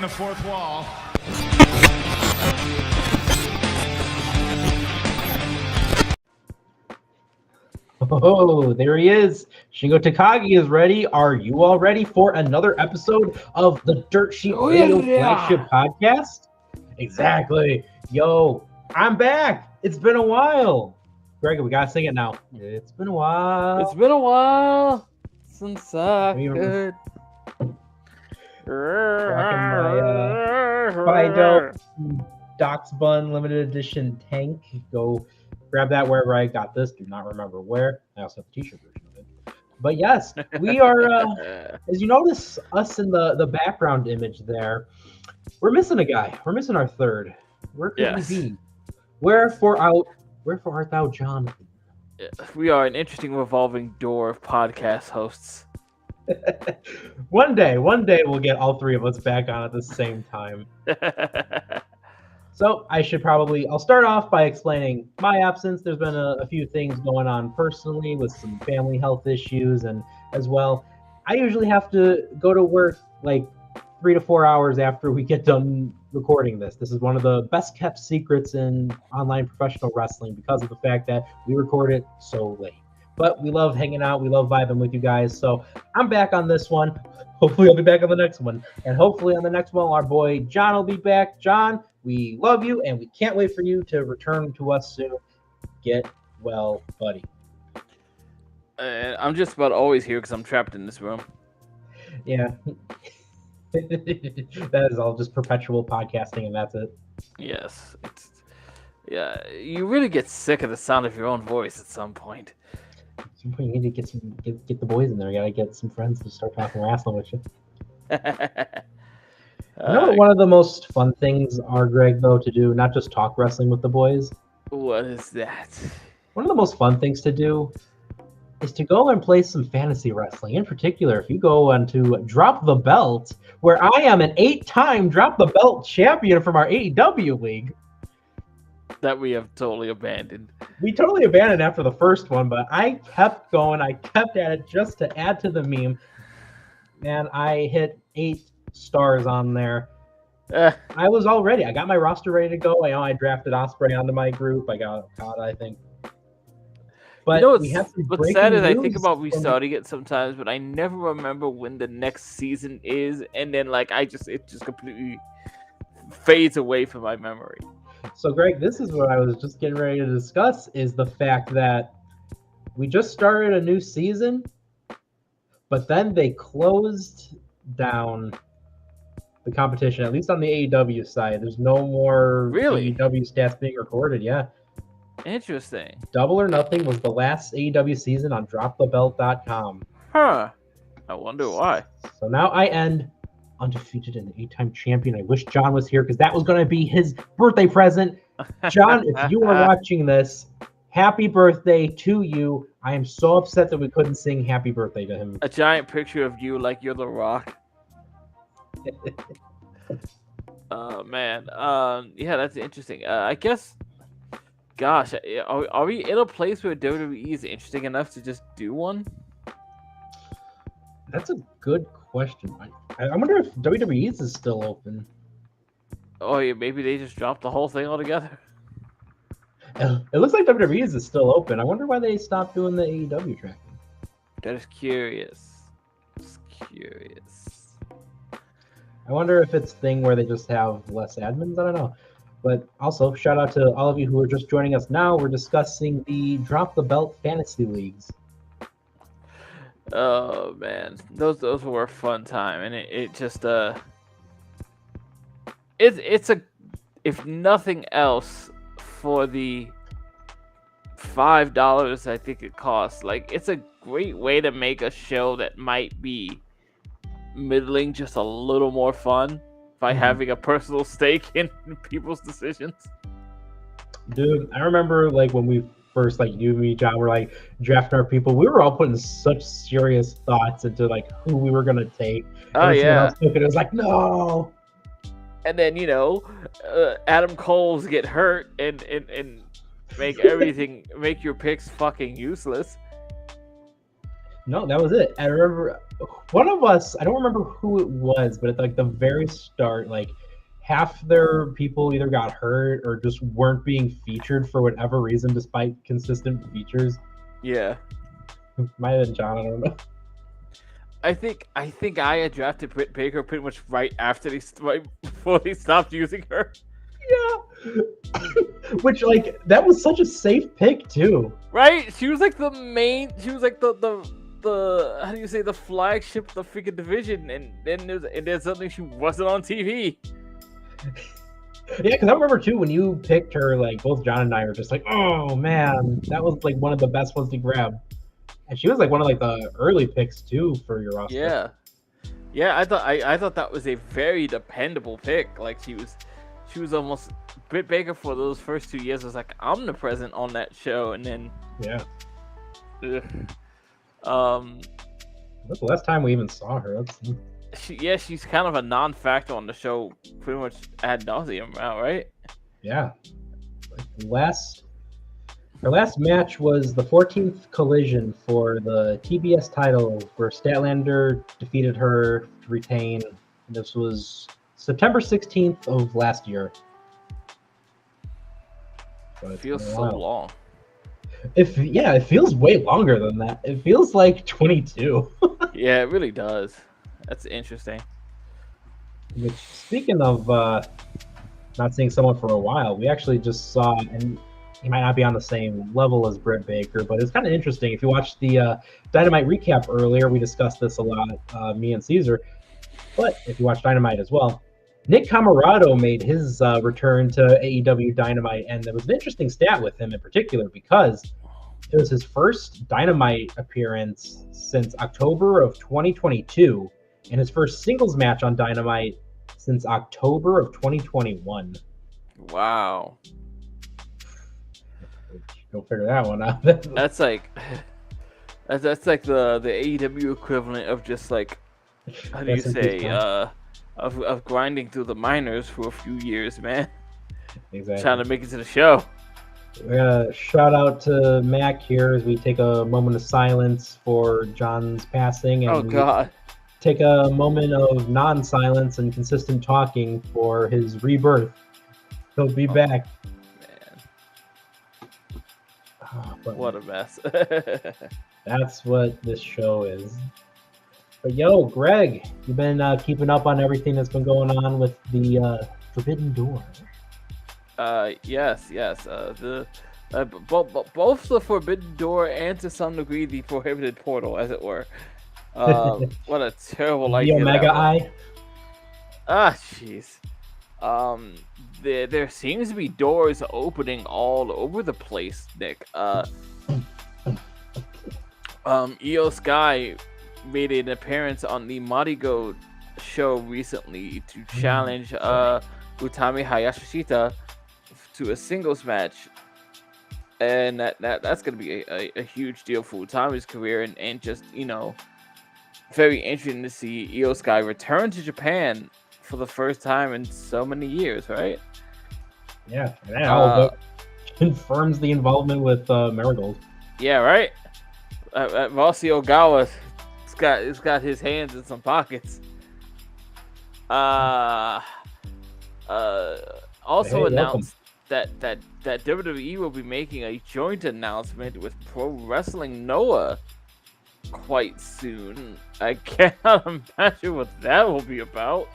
the fourth wall. Oh, there he is. Shingo Takagi is ready. Are you all ready for another episode of the Dirt Sheet Radio Flagship Podcast? Exactly. Yo, I'm back. It's been a while. Greg, we gotta sing it now. It's been a while. It's been a while since I mean, could. Rocking my Fido Doc's Bun limited edition tank. Go grab that wherever I got this. Do not remember where. I also have the t-shirt version of it. But yes, we are, as you notice us in the background image there, we're missing a guy. We're missing our third. Where could Yes. we be? Wherefore art thou, Jonathan? We are an interesting revolving door of podcast hosts. One day we'll get all three of us back on at the same time. So I'll start off by explaining my absence. There's been a few things going on personally with some family health issues, and as well, I usually have to go to work like 3 to 4 hours after we get done recording this. This is one of the best kept secrets in online professional wrestling because of the fact that we record it so late. But we love hanging out. We love vibing with you guys. So I'm back on this one. Hopefully I'll be back on the next one. And hopefully on the next one, our boy John will be back. John, we love you, and we can't wait for you to return to us soon. Get well, buddy. I'm just about always here because I'm trapped in this room. Yeah. That is all just perpetual podcasting, and that's it. Yes. Yeah, you really get sick of the sound of your own voice at some point. You need to get the boys in there. You gotta get some friends to start talking wrestling with you. You know what one of the most fun things are, Greg, though, to do? Not just talk wrestling with the boys. What is that? One of the most fun things to do is to go and play some fantasy wrestling. In particular, if you go on to Drop the Belt, where I am an 8-time Drop the Belt champion from our AEW league. That we have totally abandoned. We totally abandoned after the first one, but I kept going. I kept at it just to add to the meme. And I hit 8 stars on there. I was all ready. I got my roster ready to go. I drafted Ospreay onto my group. I got Okada, I think. But what's sad is I think about restarting it sometimes, but I never remember when the next season is, and then it just completely fades away from my memory. So, Greg, this is what I was just getting ready to discuss, is the fact that we just started a new season, but then they closed down the competition, at least on the AEW side. There's no more AEW stats being recorded, yeah. Interesting. Double or Nothing was the last AEW season on dropthebelt.com. Huh. I wonder why. So now I end undefeated and 8-time champion. I wish John was here because that was going to be his birthday present. John, if you are watching this, happy birthday to you. I am so upset that we couldn't sing happy birthday to him. A giant picture of you like you're The Rock. Oh, man. Yeah, that's interesting. I guess, gosh, are we in a place where WWE is interesting enough to just do one? That's a good question. I wonder if WWE is still open. Oh, yeah, maybe they just dropped the whole thing altogether. It looks like WWE is still open. I wonder why they stopped doing the AEW tracking. That is curious. Just curious. I wonder if it's a thing where they just have less admins. I don't know. But also, shout out to all of you who are just joining us now. We're discussing the Drop the Belt fantasy leagues. Oh man, those were a fun time, and it just it's a, if nothing else, for the $5 I think it costs, it's a great way to make a show that might be middling just a little more fun by having a personal stake in people's decisions. Dude, I remember when we first, you, me, John, were drafting our people. We were all putting such serious thoughts into who we were gonna take. Oh yeah, it was no. And then Adam Cole's get hurt and make everything make your picks fucking useless. No, that was it. I remember one of us, I don't remember who it was, but at like the very start, like half their people either got hurt or just weren't being featured for whatever reason, despite consistent features. Yeah. Might have been John, I don't know. I think I had drafted Britt Baker pretty much right before they stopped using her. Yeah. Which, like, that was such a safe pick too. Right? She was like the main. She was like the how do you say, the flagship of the freaking division, and then suddenly she wasn't on TV. Yeah, because I remember too when you picked her, like both John and I were just like, oh man, that was like one of the best ones to grab. And she was like one of like the early picks too for your roster. Yeah. Yeah, I thought that was a very dependable pick. Like she was almost Britt Baker for those first 2 years was like omnipresent on that show, and then yeah. That's the last time we even saw her. She's kind of a non-factor on the show, pretty much ad nauseum now, right? Yeah. Her last match was the 14th Collision for the TBS title, where Statlander defeated her to retain. This was September 16th of last year. It feels so long. It feels way longer than that. It feels like 22. Yeah, it really does. That's interesting. Which, speaking of not seeing someone for a while, we actually just saw, and he might not be on the same level as Britt Baker, but it's kind of interesting. If you watched the Dynamite recap earlier, we discussed this a lot, me and Caesar. But if you watch Dynamite as well, Nick Camarado made his return to AEW Dynamite, and there was an interesting stat with him in particular because it was his first Dynamite appearance since October of 2022, and his first singles match on Dynamite since October of 2021. Wow. Go figure that one out. That's like the AEW equivalent of just like, how do you say, of grinding through the minors for a few years, man. Exactly. Trying to make it to the show. We're gonna shout out to Mac here as we take a moment of silence for John's passing, and oh God, take a moment of non-silence and consistent talking for his rebirth. He'll be back. Man, what a mess. That's what this show is. But yo, Greg, you've been keeping up on everything that's been going on with the Forbidden Door. Yes. Both the Forbidden Door and to some degree the Prohibited Portal, as it were. What a terrible idea. The Omega Eye. Jeez. There seems to be doors opening all over the place, Nick. Io Sky made an appearance on the Marigo show recently to challenge Utami Hayashishita to a singles match, and that's going to be a huge deal for Utami's career, and just, very interesting to see Io Sky return to Japan for the first time in so many years, right? Yeah, that confirms the involvement with Marigold. Yeah, right. Rossi Ogawa has got his hands in some pockets. Also announced that WWE will be making a joint announcement with Pro Wrestling Noah quite soon. I cannot imagine what that will be about.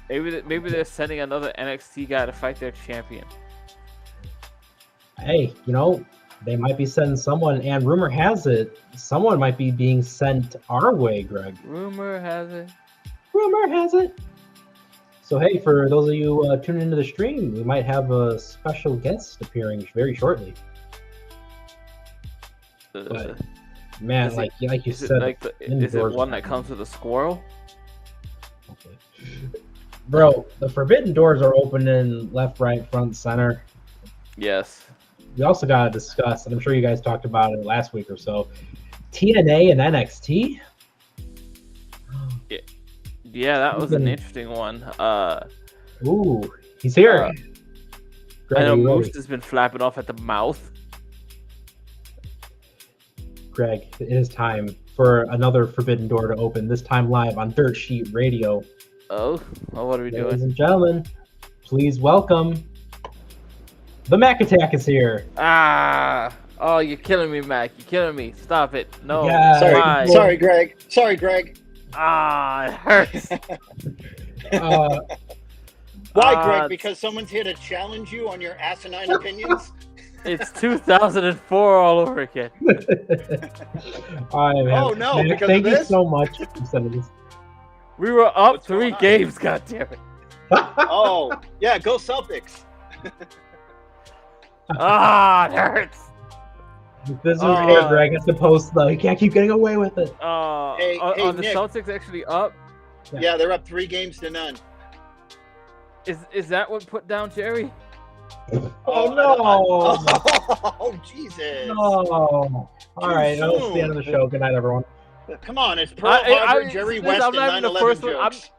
Maybe they're sending another NXT guy to fight their champion. Hey, they might be sending someone, and rumor has it, someone might be being sent our way, Greg. Rumor has it. So hey, for those of you tuning into the stream, we might have a special guest appearing very shortly. But, man, like you said, is it one that comes with a squirrel? Okay. Bro, the Forbidden Doors are opening left, right, front, center. Yes. We also got to discuss, and I'm sure you guys talked about it last week or so, TNA and NXT. Yeah, that was an interesting one. Ooh, he's here. I know Moose has been flapping off at the mouth. Greg, it is time for another Forbidden Door to open, this time live on Dirt Sheet Radio. Oh, well, what are we Ladies doing? and gentlemen, please welcome the Mac Attack is here. Oh, you're killing me, Mac. You're killing me. Stop it. No. Yeah, Why? Sorry, Greg. It hurts. Why, Greg? Because someone's here to challenge you on your asinine opinions? It's 2004 all over again. All right, man. Oh, no, Mac, because thank of you this? so much for sending this. We were up What's going 3 on? games, goddammit. Oh, yeah, go Celtics. It hurts. This is where Greg has to post, though. He can't keep getting away with it. Hey, Are the Nick. Celtics actually up? Yeah, they're up 3-0. Is that what put down Jerry? Oh, no. Oh, Jesus. No. All right, that was the end of the show. Good night, everyone. Come on, it's Pearl Harbor, Jerry West, I'm not and even the 9/11 first one. jokes.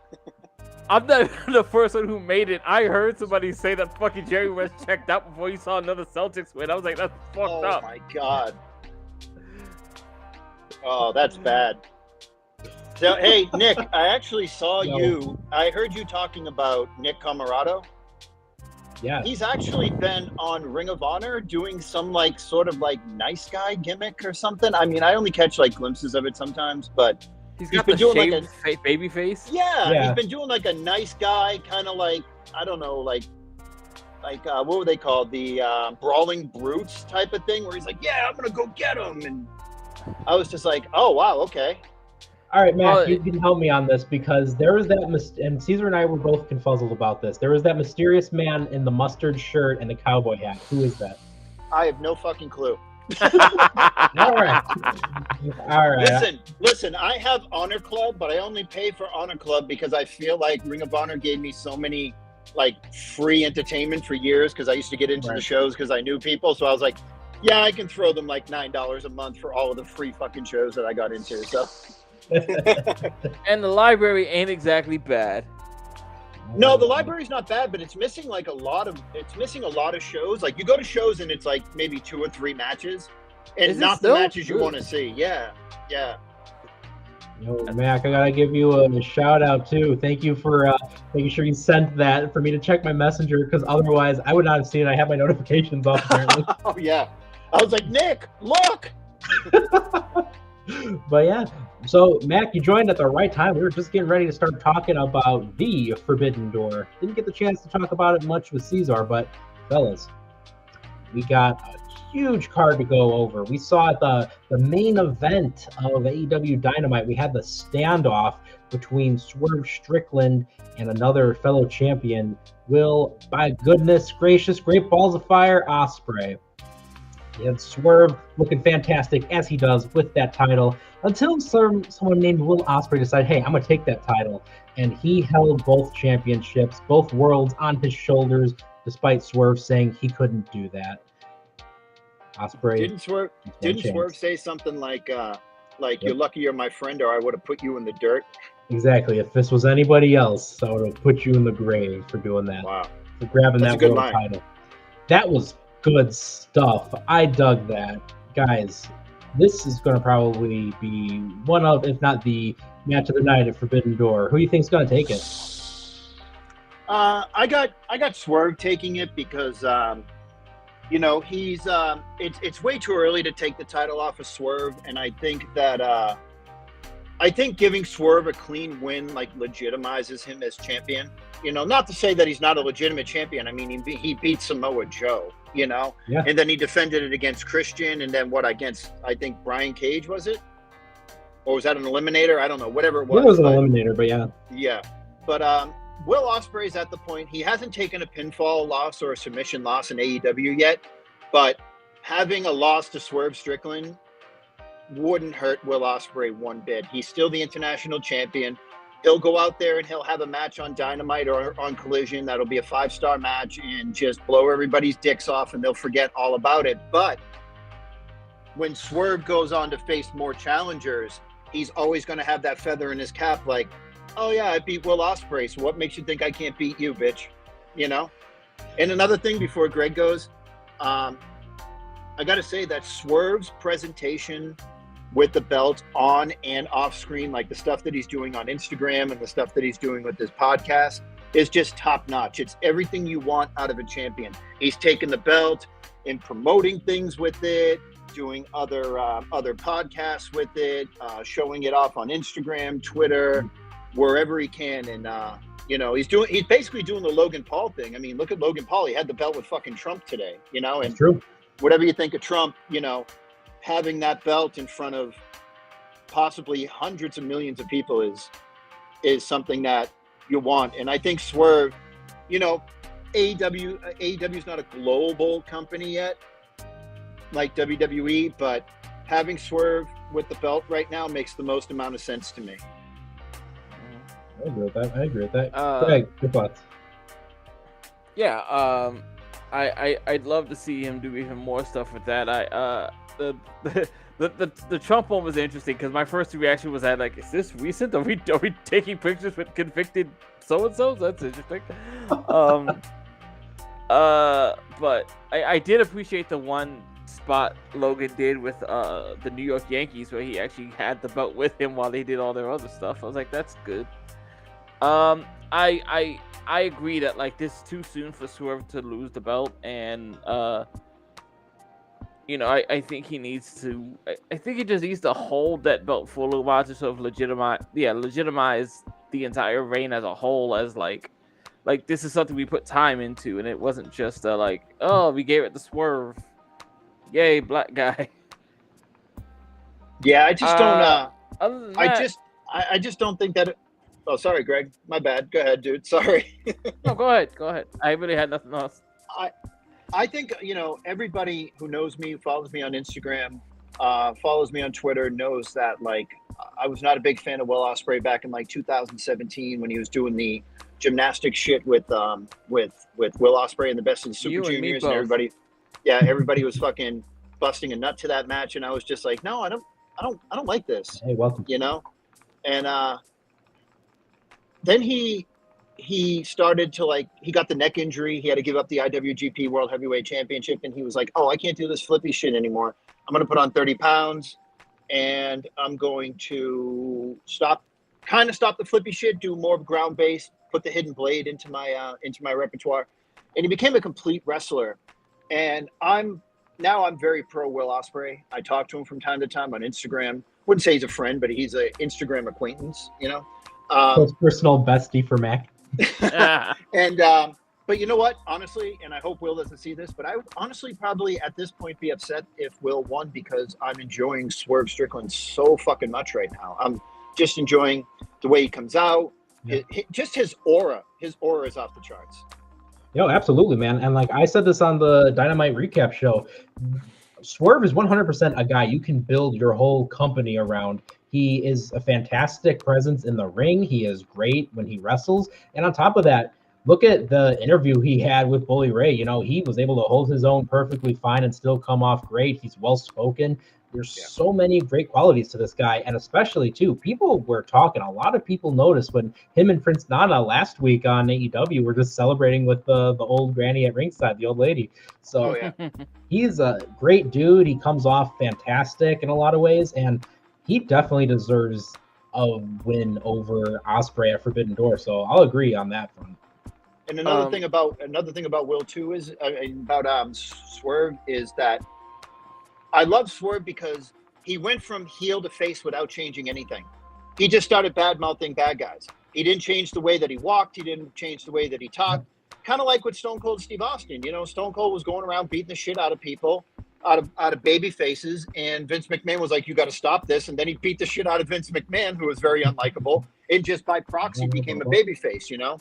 I'm not even the first one who made it. I heard somebody say that fucking Jerry West checked out before he saw another Celtics win. I was like, that's fucked up. Oh, my God. Oh, that's bad. So, hey, Nick, I actually saw you. I heard you talking about Nick Camarado. Yeah. He's actually been on Ring of Honor doing some sort of nice guy gimmick or something. I mean, I only catch glimpses of it sometimes, but He's he's got been the doing shaved baby face. yeah, he's been doing a nice guy kind of I don't know, what were they called? The Brawling Brutes type of thing, where he's yeah, I'm gonna go get him, and I was just oh wow, okay. All right, Matt, you can help me on this because there was that, and Caesar and I were both confuzzled about this. There was that mysterious man in the mustard shirt and the cowboy hat. Who is that? I have no fucking clue. All right. All right. Listen, I have Honor Club, but I only pay for Honor Club because I feel like Ring of Honor gave me so many free entertainment for years because I used to get into the shows because I knew people. So I was yeah, I can throw them $9 a month for all of the free fucking shows that I got into. So. And the library ain't exactly bad. No, the library's not bad, but it's missing a lot of shows. You go to shows and it's maybe 2 or 3 matches, and not the matches you want to see. Yeah. Yo, Mac, I gotta give you a shout out too. Thank you for making sure you sent that for me to check my messenger, because otherwise I would not have seen it. I have my notifications off apparently. Oh yeah, I was Nick, look. But yeah, so Mac, you joined at the right time. We were just getting ready to start talking about the Forbidden Door. Didn't get the chance to talk about it much with Caesar, but fellas, we got a huge card to go over. We saw at the main event of AEW Dynamite, we had the standoff between Swerve Strickland and another fellow champion, Will, by goodness gracious, Great Balls of Fire, Ospreay. You had Swerve looking fantastic as he does with that title until someone named Will Ospreay decided, hey, I'm going to take that title. And he held both championships, both worlds on his shoulders, despite Swerve saying he couldn't do that. Ospreay didn't Swerve say something you're lucky you're my friend, or I would have put you in the dirt? Exactly. If this was anybody else, I would have put you in the grave for doing that. Wow. For grabbing That's that world title. That was good stuff. I dug that. Guys, this is going to probably be one of, if not the match of the night at Forbidden Door. Who do you think is going to take it? I got Swerve taking it because he's it's way too early to take the title off of Swerve, and I think that giving Swerve a clean win legitimizes him as champion. Not to say that he's not a legitimate champion. I mean, he beat Samoa Joe, and then he defended it against Christian, and then against, I think, Brian Cage, was it? Or was that an eliminator? I don't know, whatever it was. It was an eliminator, but yeah. Yeah. But Will Ospreay's at the point, he hasn't taken a pinfall loss or a submission loss in AEW yet, but having a loss to Swerve Strickland wouldn't hurt Will Ospreay one bit. He's still the international champion. He'll go out there and he'll have a match on Dynamite or on Collision. That'll be a 5-star match and just blow everybody's dicks off and they'll forget all about it. But when Swerve goes on to face more challengers, he's always going to have that feather in his cap oh yeah, I beat Will Ospreay, so what makes you think I can't beat you, bitch? And another thing before Greg goes, I got to say that Swerve's presentation with the belt on and off screen, like the stuff that he's doing on Instagram and the stuff that he's doing with his podcast is just top notch. It's everything you want out of a champion. He's taken the belt and promoting things with it, doing other podcasts with it, showing it off on Instagram, Twitter, wherever he can. And he's basically doing the Logan Paul thing. I mean, look at Logan Paul. He had the belt with fucking Trump today, and It's true. Whatever you think of Trump, having that belt in front of possibly hundreds of millions of people is something that you want. And I think Swerve, AEW is not a global company yet, like WWE, but having Swerve with the belt right now makes the most amount of sense to me. I agree with that. Greg, your thoughts? Yeah, I'd love to see him do even more stuff with that. The Trump one was interesting because my first reaction was like, is this recent? Are we taking pictures with convicted so-and-sos? That's interesting. But I did appreciate the one spot Logan did with the New York Yankees where he actually had the belt with him while they did all their other stuff. I was like, that's good. I agree that like this is too soon for Swerve to lose the belt, and I think he needs to. I think he just needs to hold that belt for a little while to sort of legitimize the entire reign as a whole, as like this is something we put time into, and it wasn't just we gave it to Swerve, yay black guy. Yeah, I just don't. Other than that, I just don't think that. Oh, sorry, Greg. My bad. Go ahead, dude. Sorry. No, go ahead. I really had nothing else. I think, everybody who knows me, who follows me on Instagram, follows me on Twitter, knows that, I was not a big fan of Will Ospreay back in, 2017 when he was doing the gymnastic shit with Will Ospreay and the Best of the Super Juniors, and everybody was fucking busting a nut to that match, and I was just like, no, I don't like this. Hey, welcome. And then he started to he got the neck injury. He had to give up the IWGP World Heavyweight Championship. And he was like, oh, I can't do this flippy shit anymore. I'm going to put on 30 pounds and I'm going to stop the flippy shit, do more ground based, put the hidden blade into my repertoire. And he became a complete wrestler. And I'm very pro Will Ospreay. I talk to him from time to time on Instagram. Wouldn't say he's a friend, but he's an Instagram acquaintance, Close personal bestie for Mac. And but you know what, honestly, and I hope Will doesn't see this, but I would honestly probably at this point be upset if Will won, because I'm enjoying Swerve Strickland so fucking much right now. I'm just enjoying the way he comes out. Yeah. Just his aura is off the charts. Absolutely, man. And I said this on the Dynamite recap show, Swerve is 100% a guy you can build your whole company around. He is a fantastic presence in the ring. He is great when he wrestles. And on top of that, look at the interview he had with Bully Ray. He was able to hold his own perfectly fine and still come off great. He's well-spoken. There's so many great qualities to this guy. And especially, too, people were talking. A lot of people noticed when him and Prince Nana last week on AEW were just celebrating with the old granny at ringside, the old lady. So he's a great dude. He comes off fantastic in a lot of ways. And he definitely deserves a win over Ospreay at Forbidden Door. So I'll agree on that front. And another thing about Will too is about Swerve is that I love Swerve because he went from heel to face without changing anything. He just started bad mouthing bad guys. He didn't change the way that he walked. He didn't change the way that he talked. Kind of like with Stone Cold Steve Austin. Stone Cold was going around beating the shit out of people, out of baby faces, and Vince McMahon was like, you got to stop this. And then he beat the shit out of Vince McMahon, who was very unlikable, and just by proxy became a baby face. Now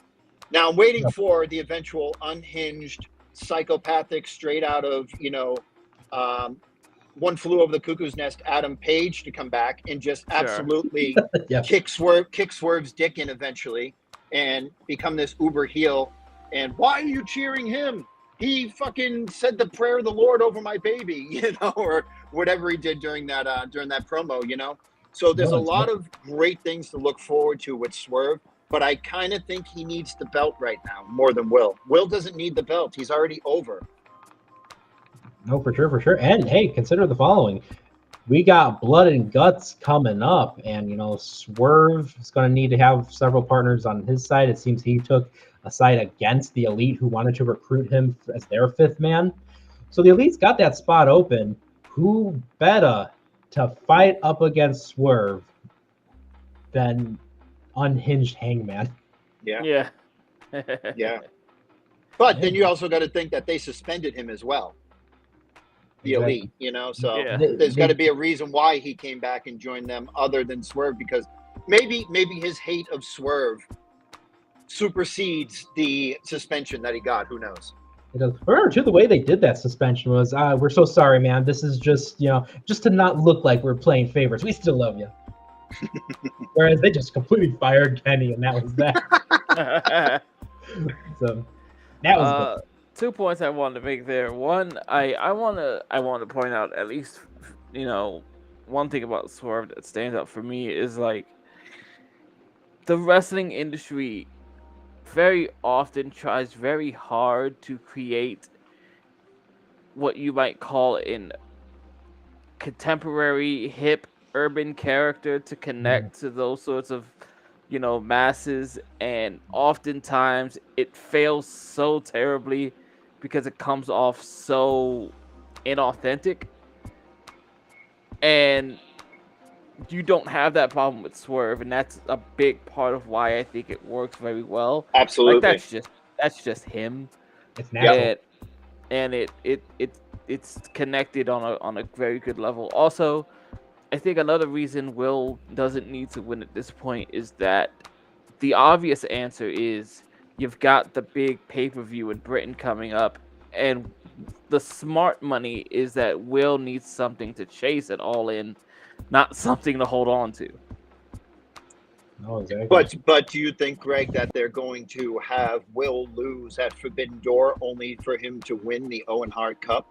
I'm waiting for the eventual unhinged, psychopathic, straight out of One Flew Over the Cuckoo's Nest, Adam Page, to come back and just absolutely kick Swerve's dick in eventually and become this uber heel. And why are you cheering him? He fucking said the prayer of the Lord over my baby, or whatever he did during that promo, So there's a lot of great things to look forward to with Swerve, but I kind of think he needs the belt right now more than Will. Will doesn't need the belt. He's already over. No, for sure. And hey, consider the following. we got blood and guts coming up, and Swerve is going to need to have several partners on his side. It seems he took a side against the Elite, who wanted to recruit him as their fifth man. So the Elite's got that spot open. Who better to fight up against Swerve than unhinged Hangman? Yeah. But then you also got to think that they suspended him as well. The Elite, so there's got to be a reason why he came back and joined them other than Swerve, because maybe his hate of Swerve supersedes the suspension that he got. Who knows? Remember too, the way they did that suspension was, we're so sorry, man. This is just to not look like we're playing favorites. We still love you. Whereas they just completely fired Kenny, and that was that. So that was good. 2 points I wanted to make there. One, I want to point out at least, one thing about Swerve that stands out for me is like the wrestling industry very often tries very hard to create what you might call in contemporary hip urban character to connect to those sorts of masses, and oftentimes it fails so terribly because it comes off so inauthentic, and you don't have that problem with Swerve, and that's a big part of why I think it works very well. Absolutely, like that's just him. It's natural, and it's connected on a very good level. Also, I think another reason Will doesn't need to win at this point is that the obvious answer is you've got the big pay-per-view in Britain coming up, and the smart money is that Will needs something to chase at All In, not something to hold on to. No, exactly. But do you think, Greg, that they're going to have Will lose at Forbidden Door only for him to win the Owen Hart Cup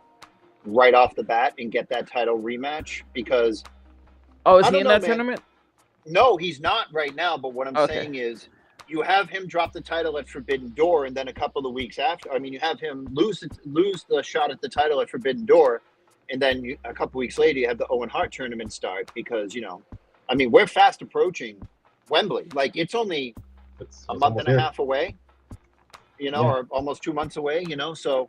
right off the bat and get that title rematch? Because is he in that tournament? No, he's not right now. But what I'm saying is, you have him drop the title at Forbidden Door, and then a couple of weeks after, you have him lose the shot at the title at Forbidden Door, and then a couple weeks later, you have the Owen Hart tournament start because we're fast approaching Wembley. Like it's only a month and a half away, or almost 2 months away. So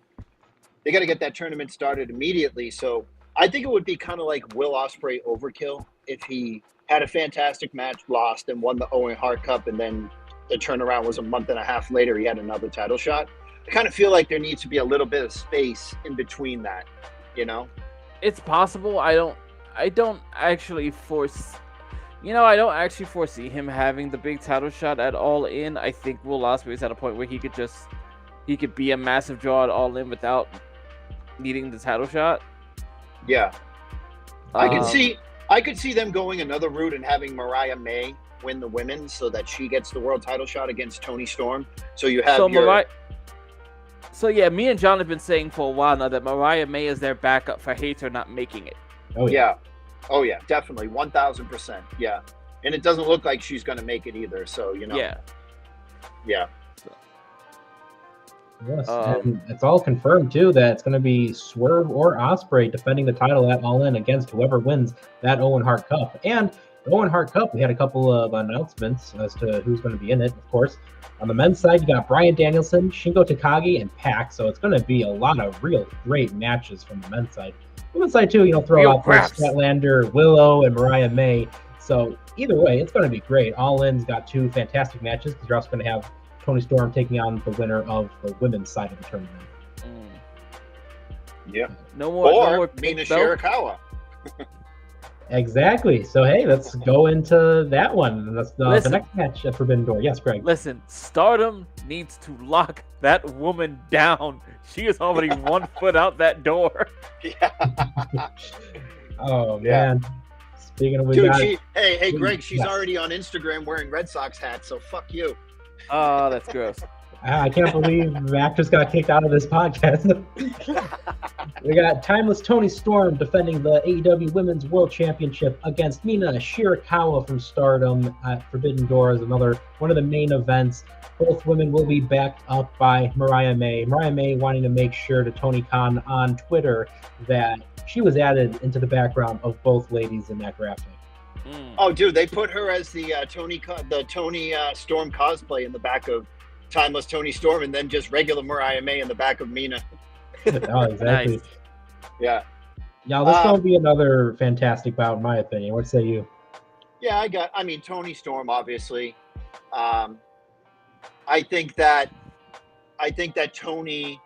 they got to get that tournament started immediately. So I think it would be kind of like Will Ospreay overkill if he had a fantastic match, lost, and won the Owen Hart Cup, and then the turnaround was a month and a half later, he had another title shot. I kind of feel like there needs to be a little bit of space in between that, It's possible. I don't actually foresee him having the big title shot at All In. I think Will Ospreay is at a point where he could be a massive draw at All In without needing the title shot. Yeah. I could see them going another route and having Mariah May win the women's so that she gets the world title shot against Toni Storm. So you have me and John have been saying for a while now that Mariah May is their backup for Hater not making it. Oh yeah, definitely 1,000%. Yeah, and it doesn't look like she's going to make it either. So Yeah. Yes, and it's all confirmed too that it's going to be Swerve or Ospreay defending the title at All In against whoever wins that Owen Hart Cup. And the Owen Hart Cup, we had a couple of announcements as to who's going to be in it. Of course, on the men's side, you got Bryan Danielson, Shingo Takagi, and Pac. So it's going to be a lot of real great matches from the men's side. Women's side too, throw out Chris Statlander, Willow, and Mariah May. So either way, it's going to be great. All In's got two fantastic matches because you're also going to have Toni Storm taking on the winner of the women's side of the tournament. Yeah. No more Mina Shirakawa. Exactly. So, hey, let's go into that one. That's the next match at Forbidden Door. Yes, Greg. Listen, Stardom needs to lock that woman down. She is already 1 foot out that door. Yeah. Oh, man. Speaking of hey, Greg, she's already on Instagram wearing Red Sox hats, so fuck you. Oh, that's gross. I can't believe the actress got kicked out of this podcast. We got Timeless Toni Storm defending the AEW Women's World Championship against Mina Shirakawa from Stardom at Forbidden Door as one of the main events. Both women will be backed up by Mariah May. Mariah May wanting to make sure to Tony Khan on Twitter that she was added into the background of both ladies in that graphic. Oh, dude, they put her as the Tony Storm cosplay in the back of Timeless Tony Storm, and then just regular Mariah May in the back of Mina. Oh, exactly. Nice. Yeah. Yeah, this will be another fantastic bout, in my opinion. What say you? Yeah, I mean, Tony Storm, obviously. I think that Tony.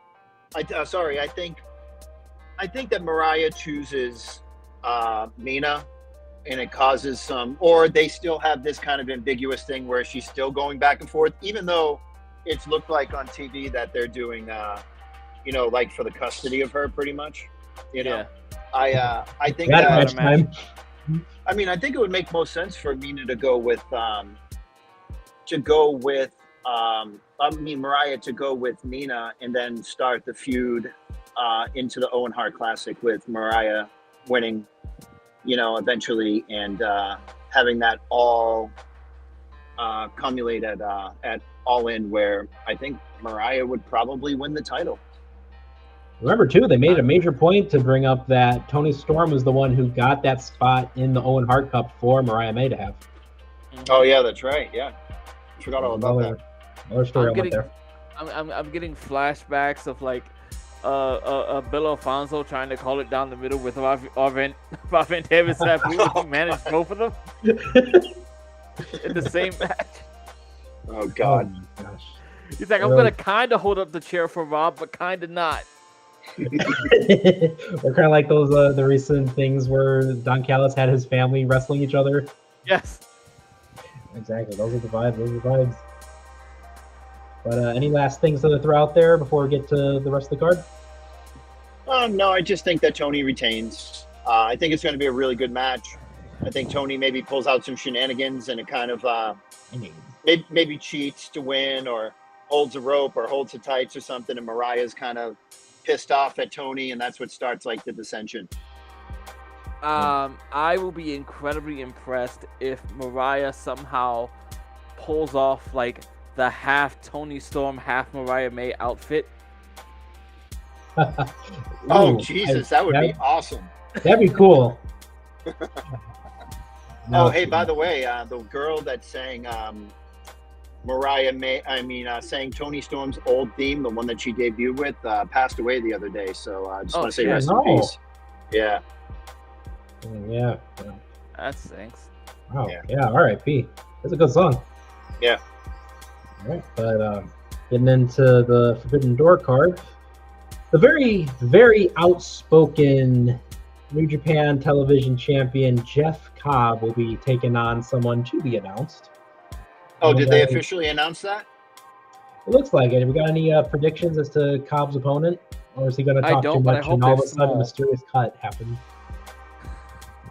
I think that Mariah chooses Mina, and it causes some, or they still have this kind of ambiguous thing where she's still going back and forth, even though it's looked like on TV that they're doing, like for the custody of her, pretty much. Yeah. I think Got that, match time. I mean, I think it would make most sense for Mina to go with Mariah to go with Mina and then start the feud into the Owen Hart Classic with Mariah winning, eventually, and having that all cumulate at All In, where I think Mariah would probably win the title. Remember, too, they made a major point to bring up that Tony Storm was the one who got that spot in the Owen Hart Cup for Mariah May to have. Oh, yeah, that's right. Yeah. I forgot all about that. Another story there. I'm getting flashbacks of like Bill Alfonso trying to call it down the middle with Arvin Davis. He managed both of them in the same match. Oh, God. Oh, my gosh. He's like, I'm going to kind of hold up the chair for Rob, but kind of not. Or kind of like those the recent things where Don Callis had his family wrestling each other. Yes. Exactly. Those are the vibes. But any last things to throw out there before we get to the rest of the card? No, I just think that Tony retains. I think it's going to be a really good match. I think Tony maybe pulls out some shenanigans and it kind of maybe cheats to win, or holds a rope or holds the tights or something, and Mariah's kind of pissed off at Tony, and that's what starts like the dissension. I will be incredibly impressed if Mariah somehow pulls off like the half Tony Storm, half Mariah May outfit. Oh, Jesus, that would be awesome. That'd be cool. Oh, hey, by the way, the girl that sang sang Tony Storm's old theme, the one that she debuted with, passed away the other day. So I just want to say rest in peace. Yeah. Yeah. That stinks. Wow. Yeah. R.I.P. That's a good song. Yeah. All right, but getting into the Forbidden Door card, the very, very outspoken New Japan Television Champion Jeff Cobb will be taking on someone to be announced. Oh, did they officially announce that? It looks like it. Have we got any predictions as to Cobb's opponent? Or is he going to talk too much and all of a sudden a mysterious cut happens?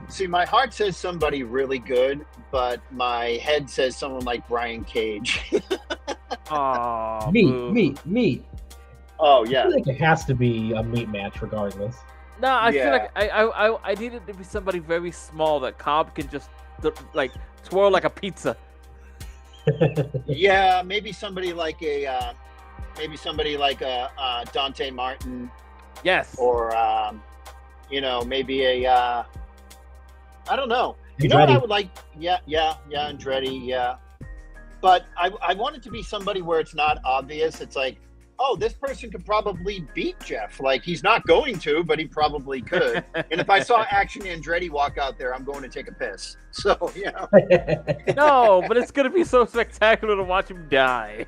See, my heart says somebody really good, but my head says someone like Brian Cage. Oh, meat. Oh, yeah. I feel like it has to be a meat match regardless. No, I feel like I need it to be somebody very small that Cobb can just like twirl like a pizza. Yeah, maybe somebody like a Dante Martin. Yes. Or maybe a I don't know. You Andretti. know what I would like? Yeah, Andretti, yeah. But I want it to be somebody where it's not obvious. It's like, oh, this person could probably beat Jeff. Like, he's not going to, but he probably could. And if I saw Action Andretti walk out there, I'm going to take a piss. So, No, but it's going to be so spectacular to watch him die.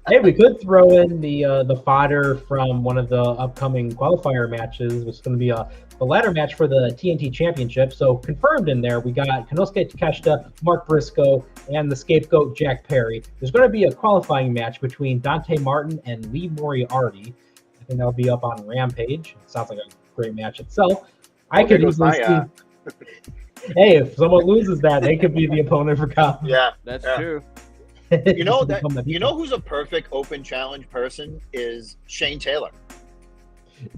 Hey, we could throw in the fodder from one of the upcoming qualifier matches, which is going to be the ladder match for the TNT Championship. So confirmed in there, we got Konosuke Takeshita, Mark Briscoe, and the scapegoat Jack Perry. There's going to be a qualifying match between Dante Martin and Lee Moriarty. I think that'll be up on Rampage. It sounds like a great match itself. I could easily see. Hey, if someone loses that, they could be the opponent for Cobb. Yeah, that's true. You know who's a perfect open challenge person is Shane Taylor.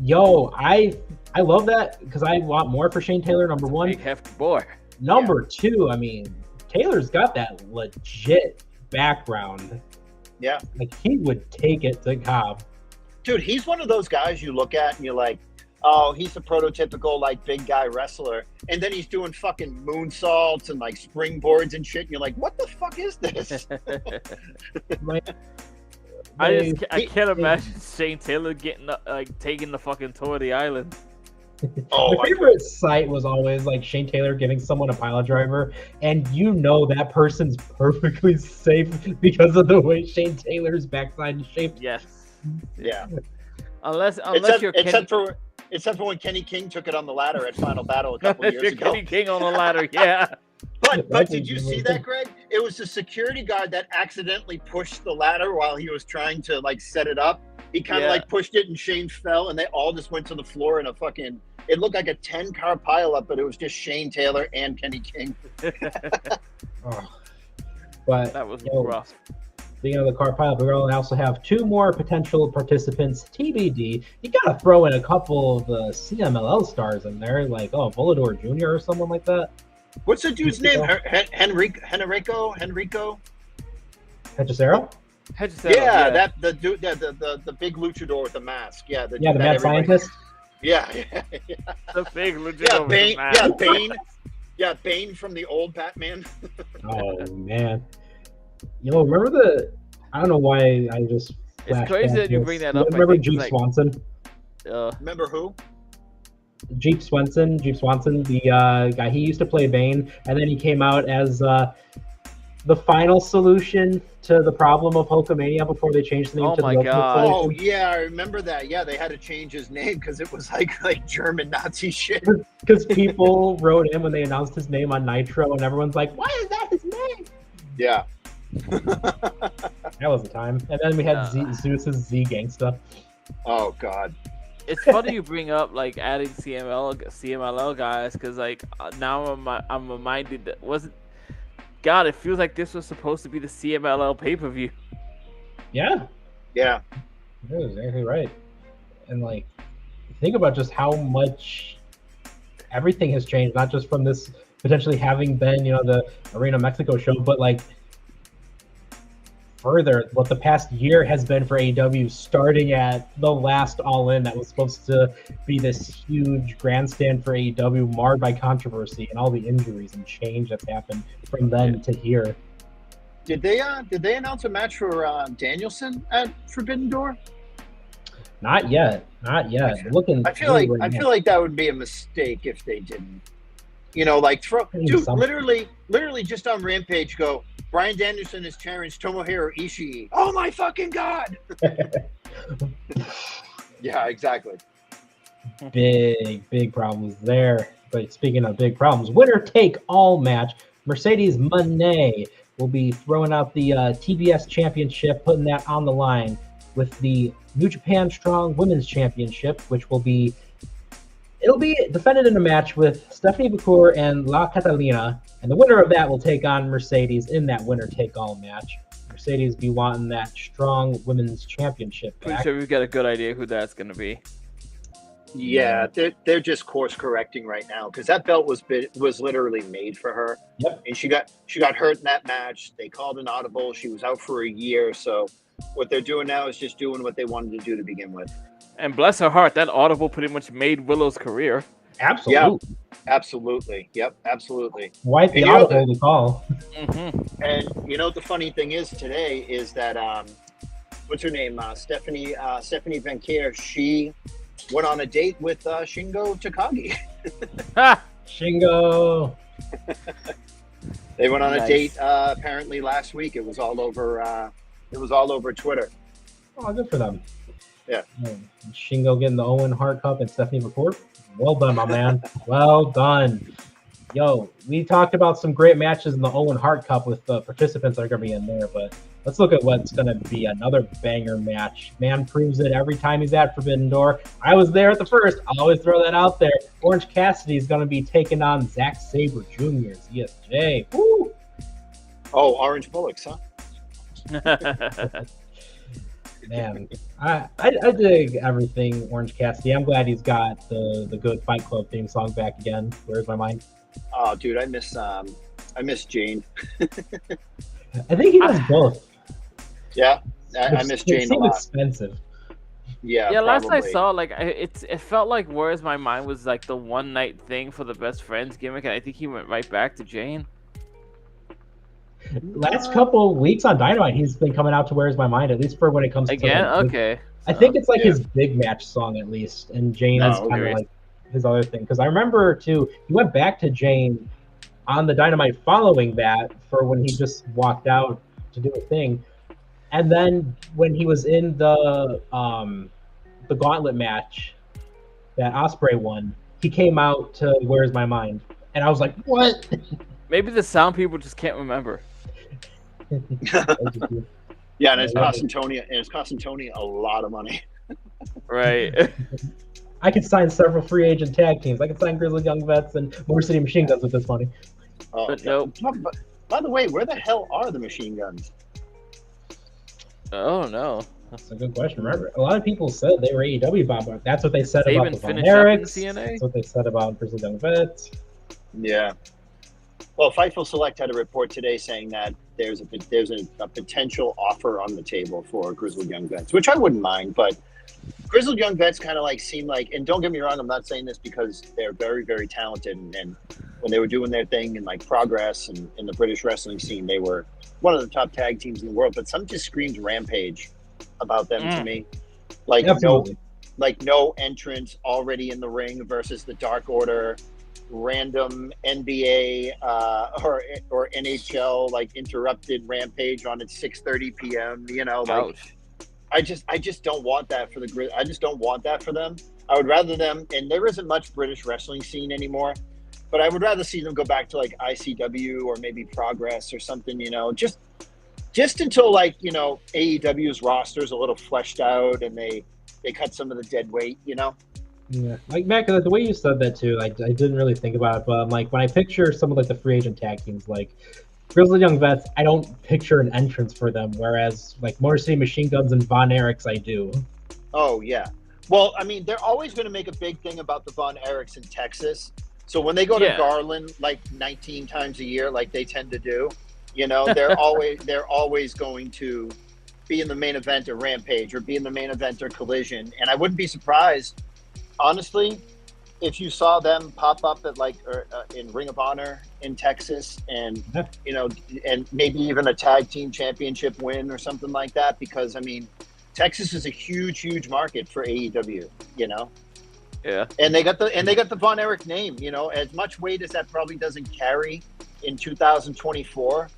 Yo, I love that because I want more for Shane Taylor. Number one, big hefty boy. Number two, I mean, Taylor's got that legit background. Yeah, like he would take it to Cobb. Dude, he's one of those guys you look at and you're like, oh, he's the prototypical like big guy wrestler, and then he's doing fucking moonsaults and like springboards and shit, and you're like, what the fuck is this? I can't imagine Shane Taylor getting taking the fucking tour of the island. Oh, my favorite sight was always like Shane Taylor giving someone a pile driver, and you know that person's perfectly safe because of the way Shane Taylor's backside is shaped. Yes. Yeah. Unless except for when Kenny King took it on the ladder at Final Battle a couple years ago. Kenny King on the ladder, yeah. But did you see that, Greg? It was the security guard that accidentally pushed the ladder while he was trying to like set it up. He kind of like pushed it, and Shane fell, and they all just went to the floor in a fucking. It looked like a 10-car pileup, but it was just Shane Taylor and Kenny King. But that was rough. Speaking of the car pileup, we also have 2 more potential participants. TBD. You gotta throw in a couple of the CMLL stars in there, like Volador Jr. or someone like that. What's the dude's name? Henrico Hechicero? Yeah, that the dude, the big luchador with the mask. Yeah, the mad scientist. Yeah. The big luchador. Bane. Yeah, Bane from the old Batman. Oh man, remember I don't know why I just. It's crazy that you bring that up. Remember Jeep Swanson? Remember who? Jeep Swanson, the guy. He used to play Bane, and then he came out as the final solution to the problem of Hulkamania before they changed the name to the Ultimate Solution. Oh yeah, I remember that. Yeah, they had to change his name because it was like German Nazi shit. Because people wrote in when they announced his name on Nitro, and everyone's like, "Why is that his name?" Yeah. That was the time. And then we had Zeus's Z Gangsta. Oh god. It's funny you bring up like adding CMLL guys because like now I'm reminded that God, it feels like this was supposed to be the CMLL pay-per-view. Yeah. Yeah. You're exactly right. And like, think about just how much everything has changed, not just from this potentially having been, the Arena Mexico show, but like further, what the past year has been for AEW, starting at the last All In that was supposed to be this huge grandstand for AEW, marred by controversy and all the injuries and change that's happened from then to here. Did they announce a match for Danielson at Forbidden Door? Not yet. I feel like that would be a mistake if they didn't. Literally just on Rampage go, Bryan Danielson is challenged Tomohiro Ishii. Oh my fucking god! Yeah, exactly. Big problems there. But speaking of big problems, winner take all match. Mercedes Moné will be throwing out the TBS Championship, putting that on the line with the New Japan Strong Women's Championship, which it'll be defended in a match with Stephanie Bakur and La Catalina, and the winner of that will take on Mercedes in that winner-take-all match. Mercedes be wanting that Strong Women's Championship back. Pretty sure we've got a good idea who that's going to be. Yeah, they're just course correcting right now because that belt was literally made for her. Yep. And she got hurt in that match. They called an audible. She was out for a year. So what they're doing now is just doing what they wanted to do to begin with. And bless her heart, that audible pretty much made Willow's career. Absolutely. Yeah, absolutely. Yep, absolutely. Why the audible to call? Mm-hmm. And the funny thing is today is that what's her name? Stephanie Vankier. She went on a date with Shingo Takagi. Shingo. They went on a date apparently last week. It was all over. Twitter. Oh, good for them. Yeah. Shingo getting the Owen Hart Cup and Stephanie McCourt. Well done, my man. Well done. Yo, we talked about some great matches in the Owen Hart Cup with the participants that are going to be in there, but let's look at what's going to be another banger match. Man proves it every time he's at Forbidden Door. I was there at the first. I'll always throw that out there. Orange Cassidy is going to be taking on Zack Sabre Jr. ZSJ. Woo! Oh, Orange Bullocks, huh? Man, I dig everything Orange Cassidy. I'm glad he's got the good Fight Club theme song back again. Where's my mind? Oh, dude, I miss Jane. I think he does both. Yeah, I miss Jane a lot. Expensive. Yeah, Yeah, last I probably. saw, like, it felt like Where's My Mind was like the one night thing for the best friends gimmick, and I think he went right back to Jane. Last couple weeks on Dynamite, he's been coming out to Where's My Mind, at least for when it comes to Again, like big, okay. I So think it's like Yeah. his big match song at least, and Jane's that's Oh, kind of curious. like his other thing. Because I remember too, he went back to Jane on the Dynamite following that for when he just walked out to do a thing, and then when he was in the Gauntlet match that Osprey won, he came out to Where's My Mind, and I was like, what? Maybe the sound people just can't remember. Yeah, and it's costing Tony a lot of money. Right. I could sign several free agent tag teams. I could sign Grizzly Young Vets and Motor City Machine Guns with this money. Oh, But yeah. nope. By the way, where the hell are the machine guns? Oh no. That's a good question. Remember, a lot of people said they were AEW Bob. That's what they said They about even the Von finished up in Erichs. TNA? That's what they said about Grizzly Young Vets. Yeah. Well, Fightful Select had a report today saying that there's a potential offer on the table for Grizzled Young Vets, which I wouldn't mind, but Grizzled Young Vets kind of like seem like, and don't get me wrong, I'm not saying this because they're very, very talented, and when they were doing their thing in like Progress and in the British wrestling scene, they were one of the top tag teams in the world, but some just screamed Rampage about them to me. Like Absolutely. no entrance already in the ring versus the Dark Order, random NBA or NHL like interrupted Rampage on at 6:30 p.m. You know, like Ouch. I just don't want that for the Grizz. I just don't want that for them. I would rather them, and there isn't much British wrestling scene anymore, but I would rather see them go back to like ICW or maybe Progress or something. You know, just until like AEW's roster's a little fleshed out and they cut some of the dead weight. You know. Yeah, like Mac, the way you said that too, I didn't really think about it, but I'm like when I picture some of like the free agent tag teams, like Grizzly Young Vets, I don't picture an entrance for them, whereas like Motor City Machine Guns and Von Erichs, I do. Oh yeah. Well, I mean, they're always going to make a big thing about the Von Erichs in Texas. So when they go to Yeah. Garland like 19 times a year, like they tend to do, they're always going to be in the main event of Rampage or be in the main event or Collision. And I wouldn't be surprised, honestly, if you saw them pop up at in Ring of Honor in Texas, and and maybe even a tag team championship win or something like that, because I mean, Texas is a huge market for AEW, Yeah. and they got the Von Erich name, as much weight as that probably doesn't carry in 2024.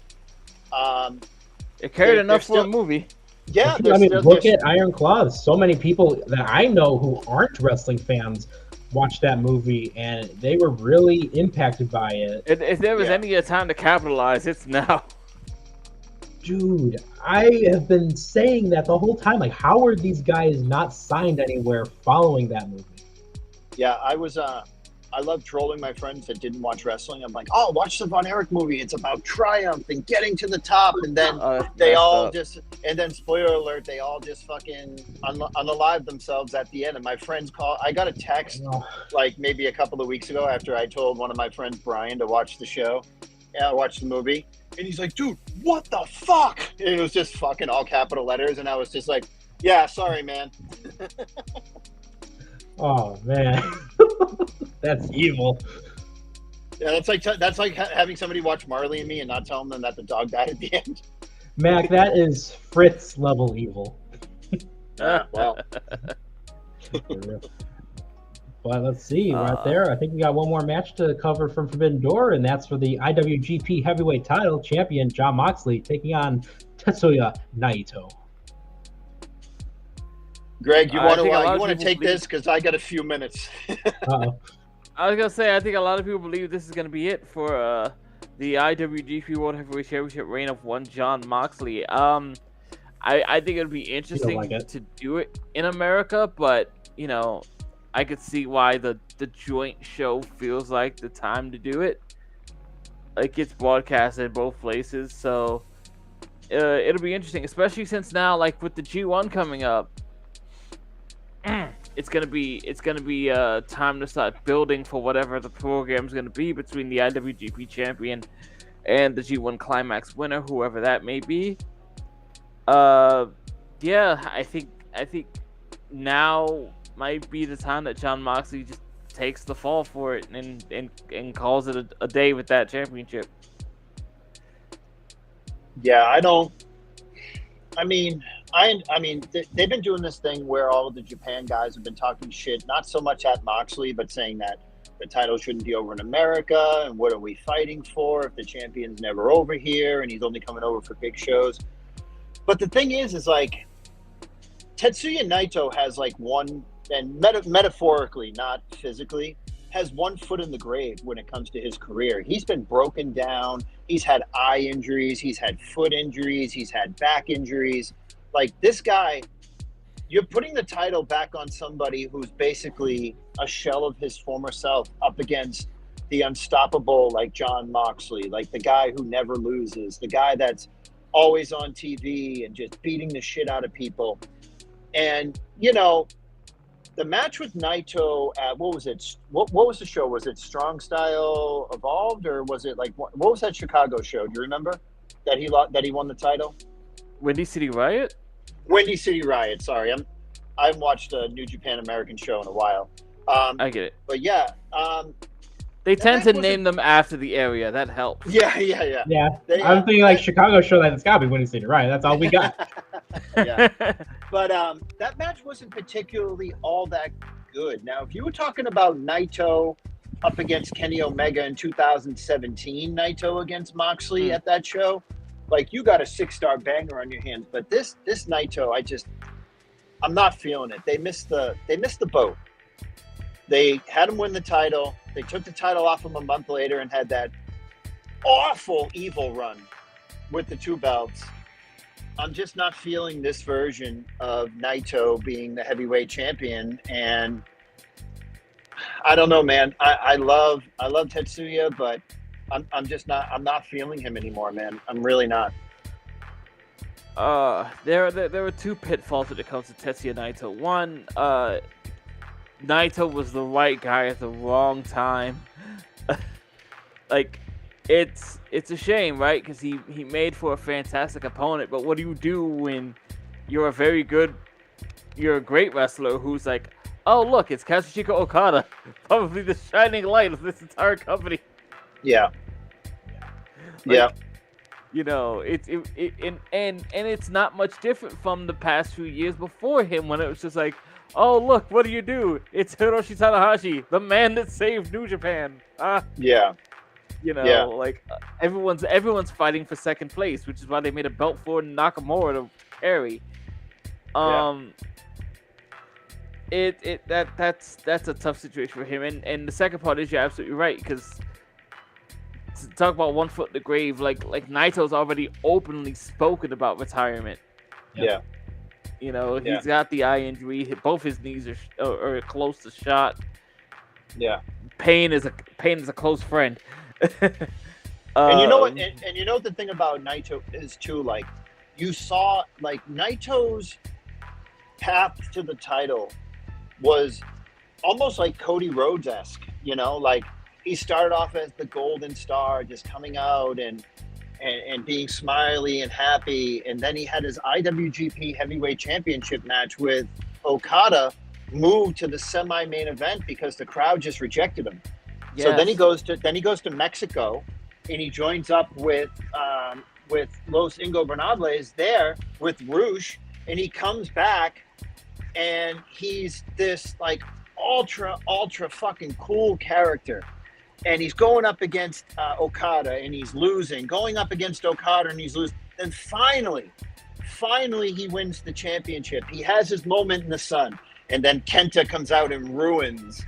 It carried They're enough for still- a movie. Yeah, I mean, look at Iron Claws. So many people that I know who aren't wrestling fans watched that movie, and they were really impacted by it. If there was Yeah. any time to capitalize, it's now. Dude, I have been saying that the whole time. Like, how are these guys not signed anywhere following that movie? Yeah, I love trolling my friends that didn't watch wrestling. I'm like, oh, watch the Von Erich movie. It's about triumph and getting to the top. And then they all and then spoiler alert, they all just fucking unalive themselves at the end. And my friends I got a text like maybe a couple of weeks ago after I told one of my friends, Brian, to watch the show. Yeah, watch the movie. And he's like, dude, what the fuck? And it was just fucking all capital letters. And I was just like, yeah, sorry, man. Oh man, that's evil. Yeah, that's like having somebody watch Marley and Me and not telling them that the dog died at the end. Mac, that is Fritz level evil. Well, But let's see, right there. I think we got one more match to cover from Forbidden Door, and that's for the IWGP Heavyweight Title. Champion Jon Moxley taking on Tetsuya Naito. Greg, you want to take believe... this because I got a few minutes. Uh-oh. I was gonna say I think a lot of people believe this is gonna be it for the IWGP World Heavyweight Championship reign of one Jon Moxley. I think it'd be interesting to do it in America, but I could see why the joint show feels like the time to do it. Like it's broadcasted in both places, so it'll be interesting, especially since now, like with the G1 coming up. It's gonna be time to start building for whatever the program's gonna be between the IWGP champion and the G1 Climax winner, whoever that may be. Yeah, I think now might be the time that Jon Moxley just takes the fall for it and calls it a day with that championship. Yeah, they've been doing this thing where all of the Japan guys have been talking shit, not so much at Moxley, but saying that the title shouldn't be over in America, and what are we fighting for if the champion's never over here and he's only coming over for big shows. But the thing is like, Tetsuya Naito has like one, and metaphorically, not physically, has one foot in the grave when it comes to his career. He's been broken down. He's had eye injuries. He's had foot injuries. He's had back injuries. Like, this guy, you're putting the title back on somebody who's basically a shell of his former self up against the unstoppable, like Jon Moxley, like the guy who never loses, the guy that's always on TV and just beating the shit out of people. And, you know, the match with Naito at, what was it? What was the show? Was it Strong Style Evolved, or was it like, what was that Chicago show? Do you remember that he won the title? Windy City Riot? Windy City Riot. Sorry, I haven't watched a New Japan American show in a while. I get it. But yeah, they tend to name them after the area. That helps. Yeah. Yeah, I'm thinking like Chicago show that it's got to be Windy City, right? That's all we got. Yeah. But that match wasn't particularly all that good. Now, if you were talking about Naito up against Kenny Omega in 2017, Naito against Moxley at that show, like, you got a 6-star banger on your hands. But this Naito, I'm not feeling it. They missed the boat. They had him win the title. They took the title off him a month later and had that awful evil run with the 2 belts. I'm just not feeling this version of Naito being the heavyweight champion, and I don't know, man. I love Tetsuya, but I'm not feeling him anymore, man. I'm really not. There were 2 pitfalls when it comes to Tetsuya Naito. One, Naito was the right guy at the wrong time. Like, it's a shame, right? Because he made for a fantastic opponent, but what do you do when you're a great wrestler who's like, oh look, it's Kazuchika Okada, probably the shining light of this entire company. Yeah. Like, yeah. You know, and it's not much different from the past few years before him, when it was just like, oh look, what do? It's Hiroshi Tanahashi, the man that saved New Japan. Yeah. You know, like, everyone's fighting for second place, which is why they made a belt for Nakamura to carry. That's a tough situation for him. And the second part is, you're absolutely right, because to talk about one foot in the grave, like Naito's already openly spoken about retirement. Yeah. You know, he's got the eye injury. Both his knees are close to shot. Yeah. Pain is a close friend. And you know what? And you know the thing about Naito is too, like, you saw, like, Naito's path to the title was almost like Cody Rhodes-esque. You know, like, he started off as the Golden Star, just coming out and being smiley and happy, and then he had his IWGP Heavyweight Championship match with Okada, moved to the semi-main event because the crowd just rejected him. Yes. So then he goes to Mexico, and he joins up with Los Ingobernables there with Rush, and he comes back, and he's this like ultra fucking cool character, and he's going up against Okada, and he's losing, going up against Okada, and he's losing. Then finally he wins the championship. He has his moment in the sun, and then Kenta comes out and ruins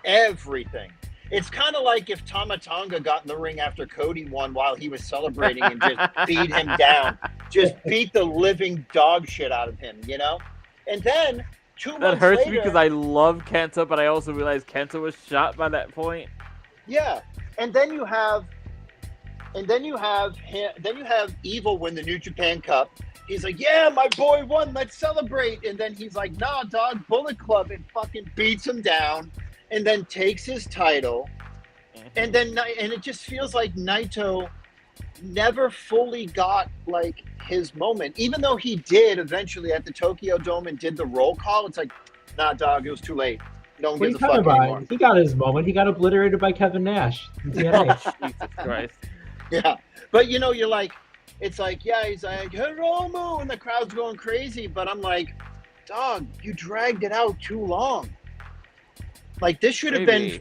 everything. It's kind of like if Tama Tonga got in the ring after Cody won while he was celebrating and just beat him down. Just beat the living dog shit out of him, you know? And then 2 months later... That hurts me because I love Kenta, but I also realized Kenta was shot by that point. Yeah. And then you have Evil win the New Japan Cup. He's like, yeah, my boy won, let's celebrate. And then he's like, nah, dog, Bullet Club, and fucking beats him down. And then takes his title, and it just feels like Naito never fully got like his moment, even though he did eventually at the Tokyo Dome and did the roll call. It's like, nah, dog, it was too late. No one What are gives you a talking fuck about? anymore. He got his moment. He got obliterated by Kevin Nash in TNA. Jesus Christ. Yeah, but you know, you're like, it's like, yeah, he's like, Hiromu, and the crowd's going crazy. But I'm like, dog, you dragged it out too long. Like this should have been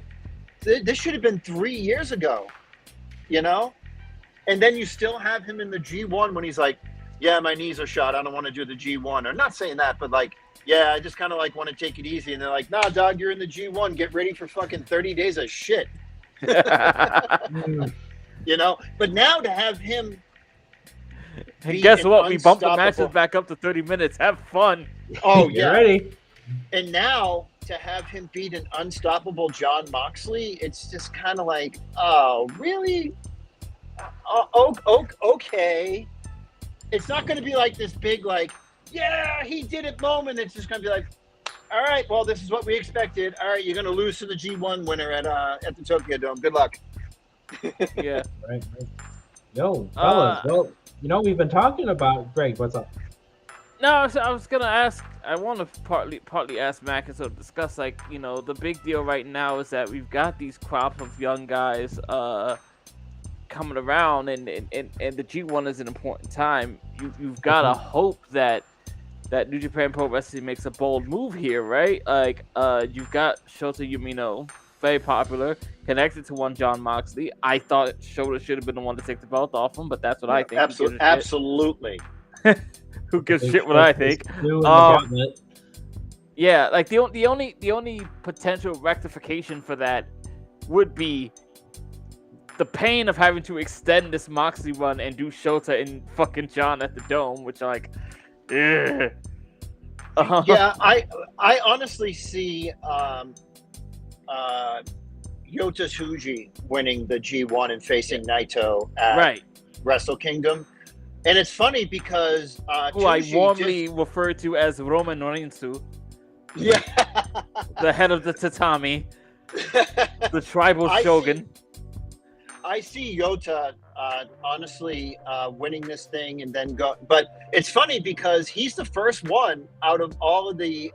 3 years ago, you know. And then you still have him in the G1 when he's like, yeah, my knees are shot. I don't want to do the G1. Or not saying that, but like, yeah, I just kind of like want to take it easy. And they're like, nah, dog, you're in the G1. Get ready for fucking 30 days of shit. You know? But now to have him. And guess what? We bumped the matches back up to 30 minutes. Have fun. Oh, Get yeah. ready. And now to have him beat an unstoppable Jon Moxley, it's just kind of like, oh, really? Okay. It's not going to be like this big, like, yeah, he did it moment. It's just going to be like, all right, well, this is what we expected. All right, you're going to lose to the G1 winner at the Tokyo Dome. Good luck. Yeah. Right. Yo, fellas. Well, you know, we've been talking about Greg. What's up? No, I was gonna ask. I want to partly ask Mac and sort of discuss, like, you know, the big deal right now is that we've got these crops of young guys coming around, and the G1 is an important time. You've got to hope that New Japan Pro Wrestling makes a bold move here, right? Like, you've got Shota Umino, very popular, connected to one Jon Moxley. I thought Shota should have been the one to take the belt off him, but that's what I think. Absolutely. Who gives shit what I think? Yeah, like the only potential rectification for that would be the pain of having to extend this Moxley run and do Shota and fucking John at the Dome, which, like, yeah, I honestly see Yota Tsuji winning the G1 and facing Naito at Wrestle Kingdom. And it's funny because who I warmly refer to as Roman Norinsu. Yeah. The head of the tatami. The tribal shogun. I see Yota honestly winning this thing and then go. But it's funny because he's the first one out of all of the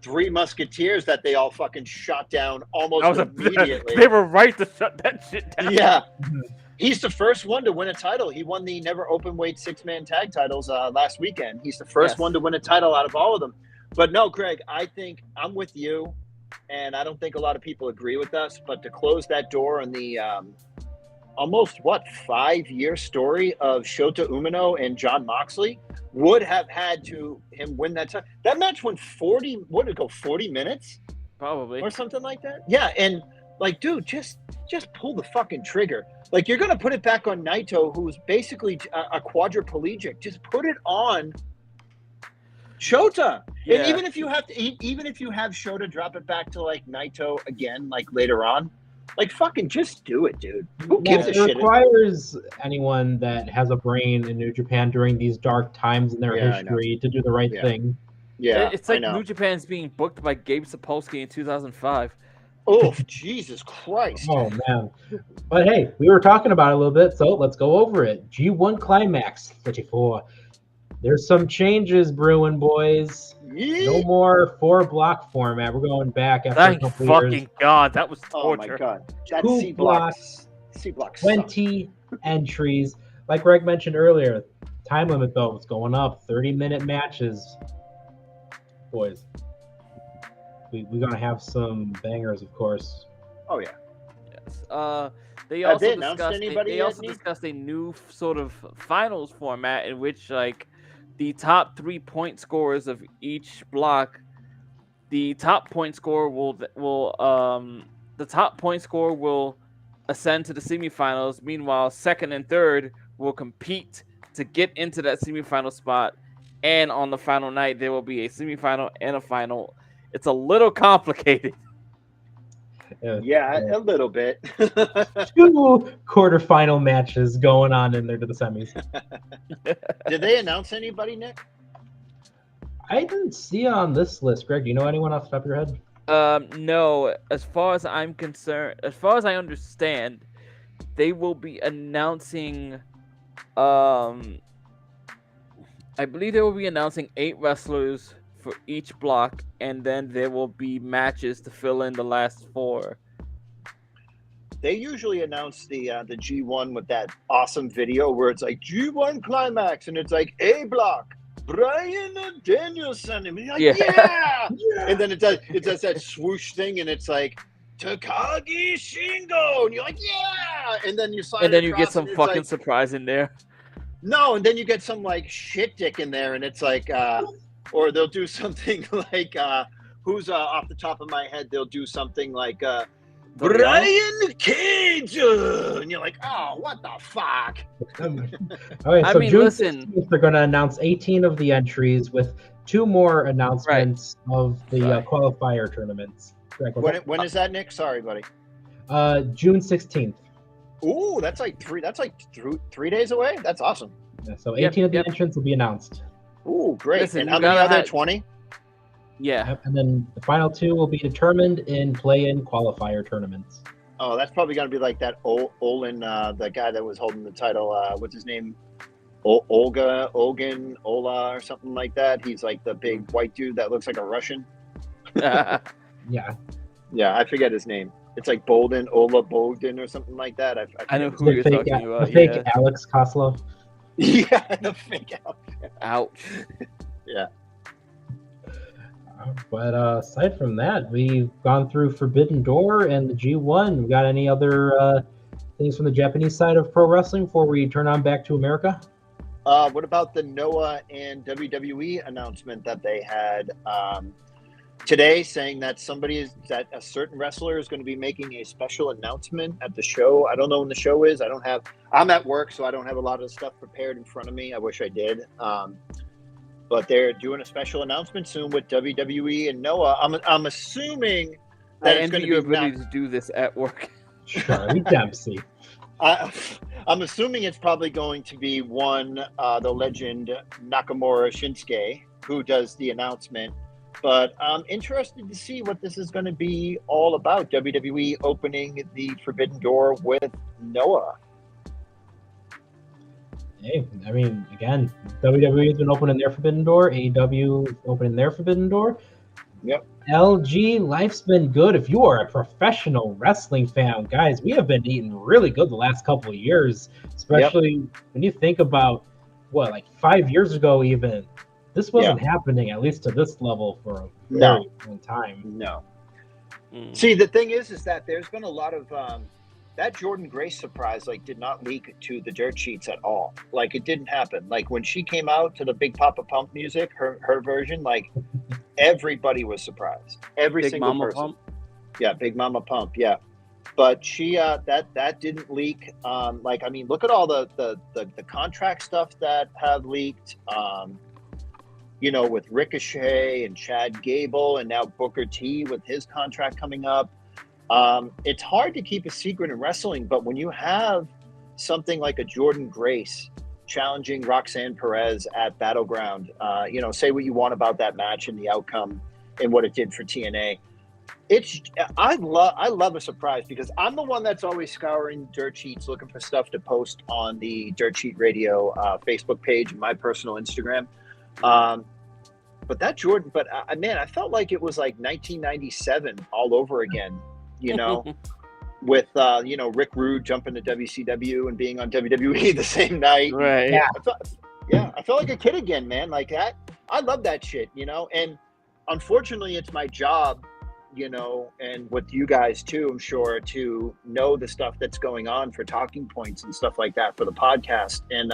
Three Musketeers that they all fucking shot down almost immediately. They were right to shut that shit down. Yeah. He's the first one to win a title. He won the never open weight 6-man tag titles last weekend. He's the first one to win a title out of all of them. But no, Greg, I think I'm with you, and I don't think a lot of people agree with us. But to close that door on the almost 5-year story of Shota Umino and Jon Moxley would have had to him win that time. That match went 40. What did it go? 40 minutes, probably, or something like that. Yeah, and like, dude, just pull the fucking trigger. Like, you're going to put it back on Naito, who's basically a quadriplegic. Just put it on Shota. Yeah. And even if you have Shota drop it back to like Naito again, like later on, like fucking just do it, dude. Who gives a shit? It requires anyone that has a brain in New Japan during these dark times in their history to do the right thing. Yeah, it's like New Japan's being booked by Gabe Sapolsky in 2005. Oh, Jesus Christ. Oh, man. But hey, we were talking about it a little bit, so let's go over it. G1 Climax 34. There's some changes brewing, boys. No more 4-block format. We're going back after a couple fucking years. God, that was torture. Oh, my God. That 2 blocks, 20 entries. Like Greg mentioned earlier, time limit, though, is going up. 30-minute matches. Boys. We're going to have some bangers, of course. Oh, yeah. Yes. They also discussed a new sort of finals format in which, like, the top 3 point scorers of each block, the top point scorer will ascend to the semifinals. Meanwhile, second and third will compete to get into that semifinal spot. And on the final night, there will be a semifinal and a final. It's a little complicated. Yeah, a little bit. 2 quarterfinal matches going on in there to the semis. Did they announce anybody, Nick? I didn't see it on this list. Greg, do you know anyone off the top of your head? No. As far as I'm concerned, as far as I understand, they will be announcing. I believe they will be announcing 8 wrestlers for each block, and then there will be matches to fill in the last 4. They usually announce the G1 with that awesome video where it's like G1 climax, and it's like A block, Brian Danielson, and you're like, yeah! And then it does that swoosh thing, and it's like Takagi Shingo, and you're like, yeah! And then you sign, and then you get across, some and it's fucking like, surprise in there. no, and then you get some like shit dick in there, and it's like, or they'll do something like, who's off the top of my head? They'll do something like Brian Cage, and you're like, oh, what the fuck? Okay, I so mean, June listen. 16th, they're going to announce 18 of the entries with 2 more announcements of the qualifier tournaments. When is that, Nick? Sorry, buddy. June 16th. Ooh, that's like 3 days away. That's awesome. Yeah, so 18 of the entrants will be announced. Ooh, great. Listen, and how many are there? 20? Yeah. Yep, and then the final 2 will be determined in play-in qualifier tournaments. Oh, that's probably going to be like that Olin, the guy that was holding the title. What's his name? Ola, or something like that. He's like the big white dude that looks like a Russian. Yeah. Yeah, I forget his name. It's like Ola Bogdan or something like that. I know who you're talking about. The fake Alex Koslov. Yeah, the fake Alex. Ouch. Yeah. But aside from that, we've gone through Forbidden Door and the G1. We got any other things from the Japanese side of pro wrestling before we turn on back to America? What about the Noah and WWE announcement that they had today, saying that a certain wrestler is going to be making a special announcement at the show? I don't know when the show is. I'm at work, so I don't have a lot of stuff prepared in front of me. I wish I did. But they're doing a special announcement soon with WWE and Noah. I'm assuming that it's going to be your ability to do this at work. Charlie Dempsey. I'm assuming it's probably going to be the legend Nakamura Shinsuke who does the announcement. But I'm interested to see what this is going to be all about. WWE opening the Forbidden Door with Noah. Hey, I mean, again, WWE has been opening their Forbidden Door. AEW opening their Forbidden Door. Yep. LG, life's been good. If you are a professional wrestling fan, guys, we have been eating really good the last couple of years, especially when you think about, like 5 years ago even, this wasn't happening, at least to this level, for a very long time. No. See, the thing is that there's been a lot of that Jordan Grace surprise did not leak to the dirt sheets at all. Like, it didn't happen. Like, when she came out to the Big Papa Pump music, her version, everybody was surprised. Every Big single Mama person. Pump? Yeah, Big Mama Pump. Yeah, but she that didn't leak. Look at all the contract stuff that have leaked. With Ricochet and Chad Gable, and now Booker T with his contract coming up. It's hard to keep a secret in wrestling, but when you have something like a Jordan Grace challenging Roxanne Perez at Battleground, say what you want about that match and the outcome and what it did for TNA. I love a surprise, because I'm the one that's always scouring dirt sheets looking for stuff to post on the Dirt Sheet Radio Facebook page and my personal Instagram. But that Jordan, man, I felt like it was like 1997 all over again. With Rick Rude jumping to WCW and being on WWE the same night. Right. I felt like a kid again, man. Like that. I love that shit, and unfortunately it's my job, and with you guys too, I'm sure, to know the stuff that's going on for talking points and stuff like that for the podcast. And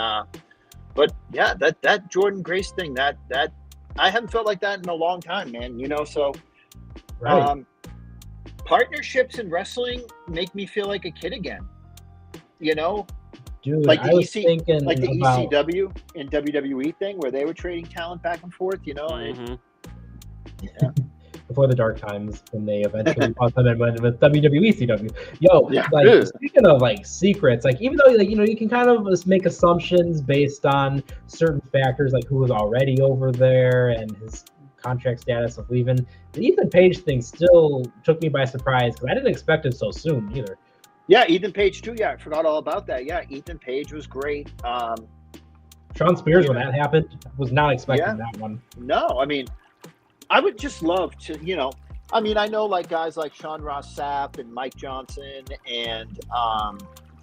but yeah, that Jordan Grace thing, that I haven't felt like that in a long time, man. So Right. Partnerships in wrestling make me feel like a kid again. Dude, like I was thinking like the about ECW and WWE thing where they were trading talent back and forth. before the dark times when they eventually bought them and went with WWE CW. Yo, Yeah. Speaking of secrets, even though you can kind of just make assumptions based on certain factors, like who was already over there and his contract status of leaving. The Ethan Page thing still took me by surprise, because I didn't expect it so soon either. Yeah, Ethan Page too. Yeah, I forgot all about that. Yeah, Ethan Page was great. Sean Spears, when that happened, was not expecting Yeah. that one. No, I mean, I would just love to, I mean, I know like guys like Sean Ross Sapp and Mike Johnson and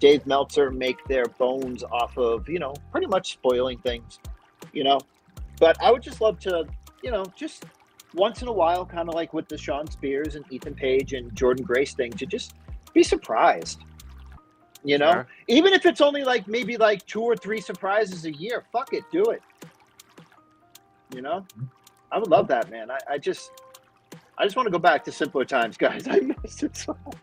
Dave Meltzer make their bones off of, pretty much spoiling things, but I would just love to, just once in a while, kind of like with the Sean Spears and Ethan Page and Jordan Grace thing, to just be surprised, Sure. even if it's only like maybe like 2 or 3 surprises a year. Fuck it, do it. I would love that, man. I just want to go back to simpler times, guys. I miss it so much.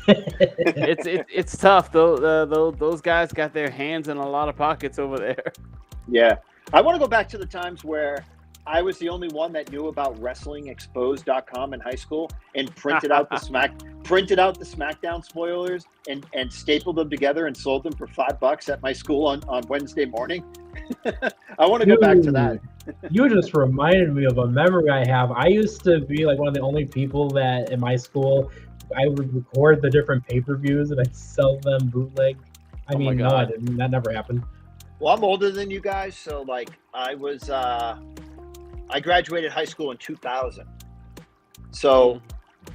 It's tough though. Those guys got their hands in a lot of pockets over there. Yeah, I want to go back to the times where I was the only one that knew about WrestlingExposed.com in high school and printed out the SmackDown spoilers and stapled them together and sold them for $5 at my school on Wednesday morning. I want to go back to that. You just reminded me of a memory I have. I used to be like one of the only people that in my school, I would record the different pay-per-views and I'd sell them bootleg. I mean, no, I didn't. That never happened. Well, I'm older than you guys, so like I was, I graduated high school in 2000. So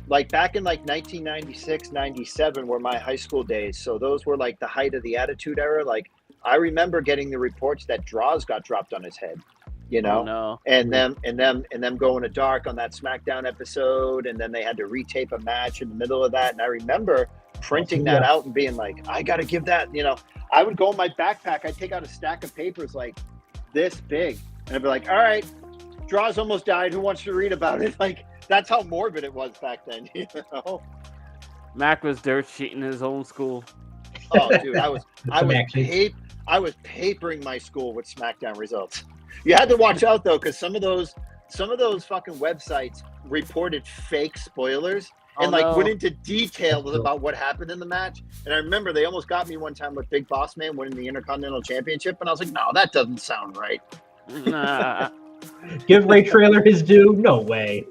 like back in like 1996, 97 were my high school days. So those were like the height of the Attitude Era. Like I remember getting the reports that Draws got dropped on his head, Oh, no. and them going to dark on that SmackDown episode, and then they had to retape a match in the middle of that. And I remember printing that out and being like, I got to give that, I would go in my backpack, I'd take out a stack of papers like this big, and I'd be like, all right, Draws almost died. Who wants to read about it? Like that's how morbid it was back then, Mac was dirt sheeting his own school. Oh, dude, I was papering my school with SmackDown results. You had to watch out though, because some of those fucking websites reported fake spoilers and went into details about what happened in the match. And I remember they almost got me one time with Big Boss Man winning the Intercontinental Championship, and I was like, no, that doesn't sound right. Give Ray Trailer his due? No way.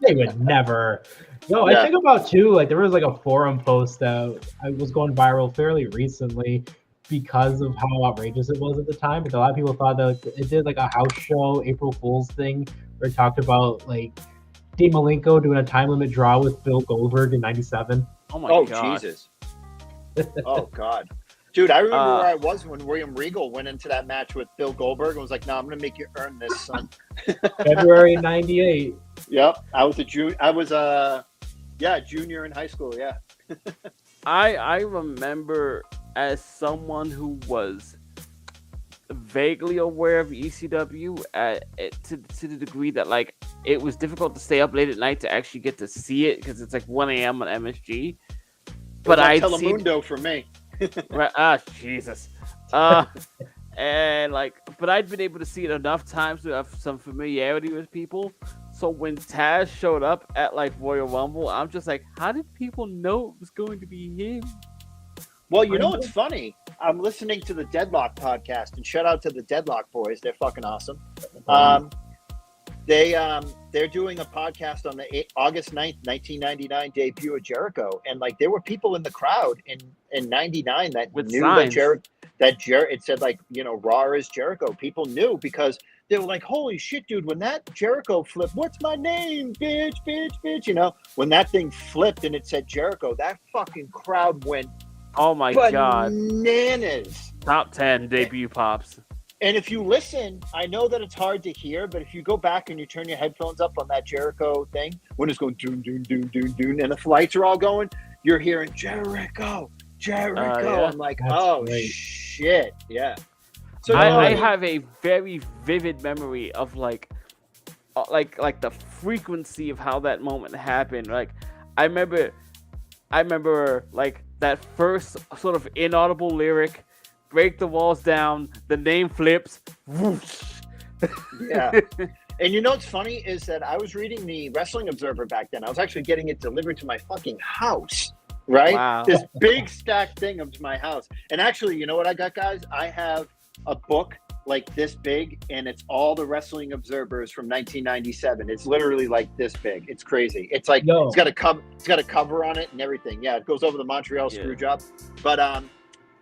They would never. No, I think about too, like there was like a forum post that was going viral fairly recently because of how outrageous it was at the time. But a lot of people thought that it did like a house show April Fool's thing where it talked about like Dean Malenko doing a time limit draw with Bill Goldberg in '97. Oh my god. Jesus. Oh god. Dude, I remember where I was when William Regal went into that match with Bill Goldberg and was like, "No, I'm going to make you earn this, son." February '98. Yep, I was a junior in high school. Yeah. I remember as someone who was vaguely aware of ECW to the degree that like it was difficult to stay up late at night to actually get to see it because it's like 1 a.m. on MSG. But I Telemundo for me. Right, Jesus. And like, but I'd been able to see it enough times to have some familiarity with people. So when Taz showed up at like Royal Rumble, I'm just like, how did people know it was going to be him? Well, it's funny. I'm listening to the Deadlock podcast, and shout out to the Deadlock boys. They're fucking awesome. They're doing a podcast on the August 9th, 1999 debut of Jericho, and like there were people in the crowd in '99 that with knew signs. that Jericho. It said like Raw is Jericho. People knew because they were like, holy shit, dude! When that Jericho flipped, what's my name, bitch, bitch, bitch? When that thing flipped and it said Jericho, that fucking crowd went. Oh my god! Bananas. Top 10 debut pops. And if you listen, I know that it's hard to hear, but if you go back and you turn your headphones up on that Jericho thing, when it's going doon, doon, doon, doon, doon, and the flights are all going, you're hearing Jericho. Yeah. I'm like, That's great. Shit. Yeah. So I have a very vivid memory of like the frequency of how that moment happened. Like I remember like that first sort of inaudible lyric, break the walls down, the name flips, whoosh. Yeah. And what's funny is that I was reading the Wrestling Observer back then. I was actually getting it delivered to my fucking house, right? Wow. This big stacked thing up to my house. And actually, you know what I got, guys? I have a book like this big, and it's all the Wrestling Observers from 1997. It's literally like this big. It's crazy. It's like it's got a cover on it and everything. Yeah, it goes over the Montreal screw job. But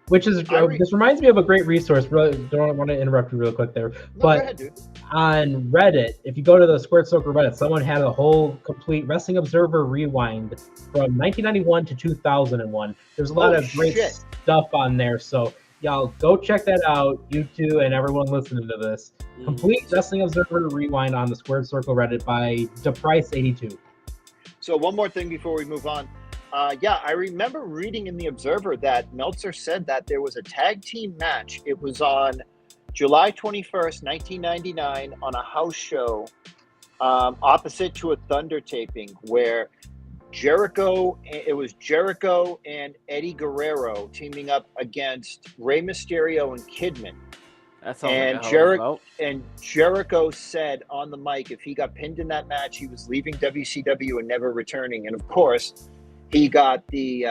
which is this reminds me of a great resource. Really, don't want to interrupt you real quick there, but go ahead, dude. On Reddit, if you go to the Squared Circle Reddit, someone had a whole complete Wrestling Observer rewind from 1991 to 2001. There's a lot of great stuff on there, so y'all go check that out. You two and everyone listening to this, complete Wrestling Observer rewind on the Squared Circle Reddit by DePrice82. So one more thing before we move on. I remember reading in the Observer that Meltzer said that there was a tag team match. It was on July 21st, 1999, on a house show opposite to a Thunder taping where it was Jericho and Eddie Guerrero teaming up against Rey Mysterio and Kidman. That sounds like and Jericho said on the mic if he got pinned in that match, he was leaving WCW and never returning. And of course, he got the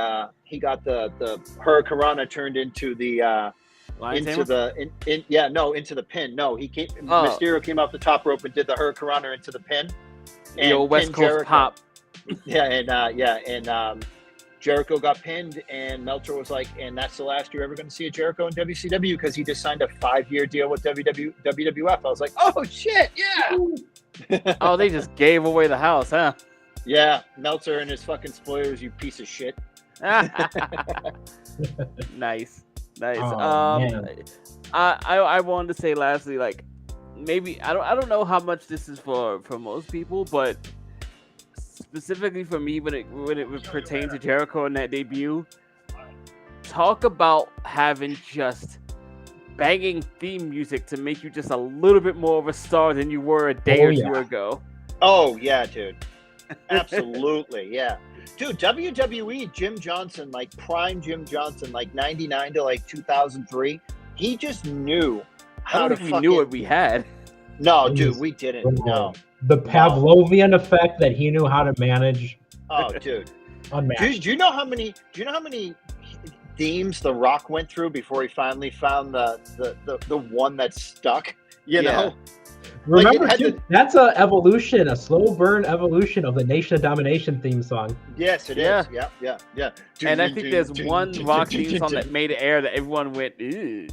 Hurricanrana turned into the into the pin. No, Mysterio came off the top rope and did the Hurricanrana into the pin. And West Coast Jericho. Pop. Jericho got pinned, and Meltzer was like, and that's the last you're ever going to see a Jericho in WCW because he just signed a 5-year deal with WWF. I was like, oh shit, yeah. Oh, they just gave away the house, huh? Yeah, Meltzer and his fucking spoilers, you piece of shit. Nice. Oh, I wanted to say lastly, like, maybe I don't know how much this is for most people, but specifically for me, when it would pertain to Jericho and that debut, talk about having just banging theme music to make you just a little bit more of a star than you were a day or two ago. Oh yeah, dude. Absolutely, yeah. Dude, WWE, Jim Johnson, like prime Jim Johnson, like 99 to like 2003, he just knew how to we knew what we had. No, dude, we didn't. No. The Pavlovian effect that he knew how to manage. Oh, dude. Unmatched. Do you know how many themes The Rock went through before he finally found the one that stuck? You know? Remember, that's a slow burn evolution of the Nation of Domination theme song. Yes, it is. Yeah. And I think there's one Rock theme song that made air that everyone went, ew.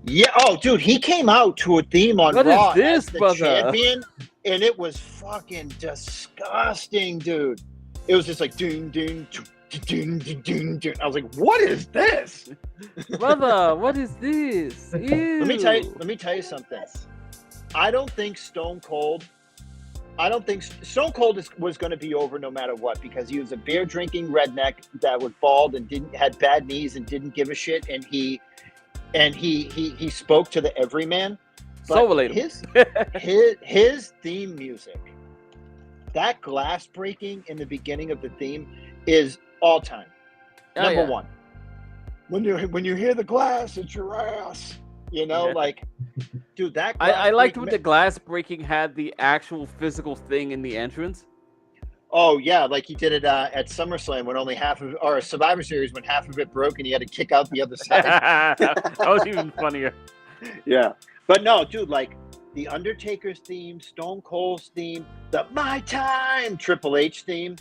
Yeah. Oh, dude, he came out to a theme on Raw as the champion, and it was fucking disgusting, dude. It was just like dun dun dun dun dun dun. I was like, "What is this, brother? What is this?" Ew. Let me tell you something. I don't think Stone Cold was going to be over no matter what, because he was a beer drinking redneck that was bald and had bad knees and didn't give a shit, and he spoke to the everyman. So relatable. his theme music, that glass breaking in the beginning of the theme, is all time. Number one. When you hear the glass, it's your ass. You know, like, dude, that glass I liked when the glass breaking had the actual physical thing in the entrance. Oh yeah, like he did it at SummerSlam when only half of, or Survivor Series when half of it broke and he had to kick out the other side. That was even funnier. Yeah, but no, dude, like the Undertaker's theme, Stone Cold's theme, the My Time Triple H theme,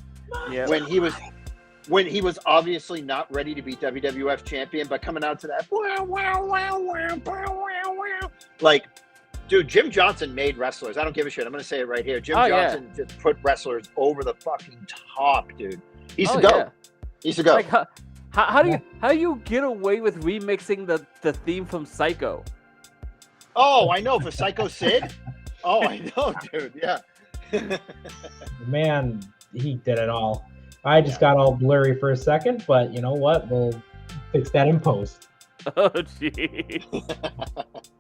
when he was obviously not ready to be WWF champion, but coming out to that, like, dude, Jim Johnson made wrestlers. I don't give a shit. I'm going to say it right here. Jim Johnson just put wrestlers over the fucking top, dude. He's the GOAT. He's the GOAT. Like, how do you get away with remixing the theme from Psycho? Oh, I know, for Psycho Sid. Oh, I know, dude. Yeah. Man, he did it all. I just got all blurry for a second, but you know what? We'll fix that in post. Oh, jeez.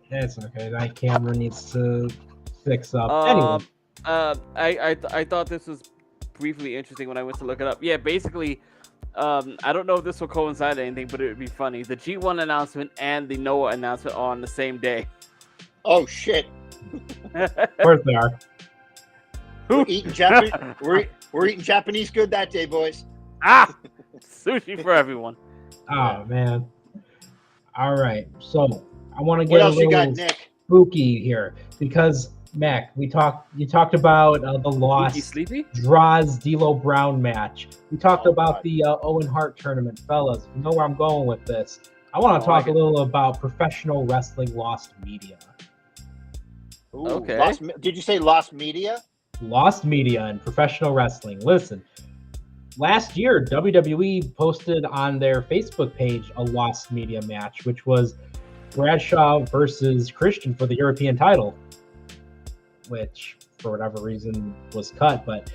That's okay. That camera needs to fix up. Anyway. I thought this was briefly interesting when I went to look it up. Yeah, basically, I don't know if this will coincide or anything, but it would be funny. The G1 announcement and the Noah announcement are on the same day. Oh, shit. Of course they are. We're eating Japanese. We're eating Japanese good that day, boys. Sushi for everyone. Oh, man. All right. So, I want to What get a else you got, little Nick? spooky here because Mac, you talked about the lost Sleepy? Draws D'Lo Brown match. We talked Oh, about God. the Owen Hart tournament, fellas. You know where I'm going with this. I want to talk a little about professional wrestling lost media. Ooh, Okay. Did you say lost media? Lost media in professional wrestling. Listen, last year WWE posted on their Facebook page a lost media match, which was Bradshaw versus Christian for the European title, which for whatever reason was cut. But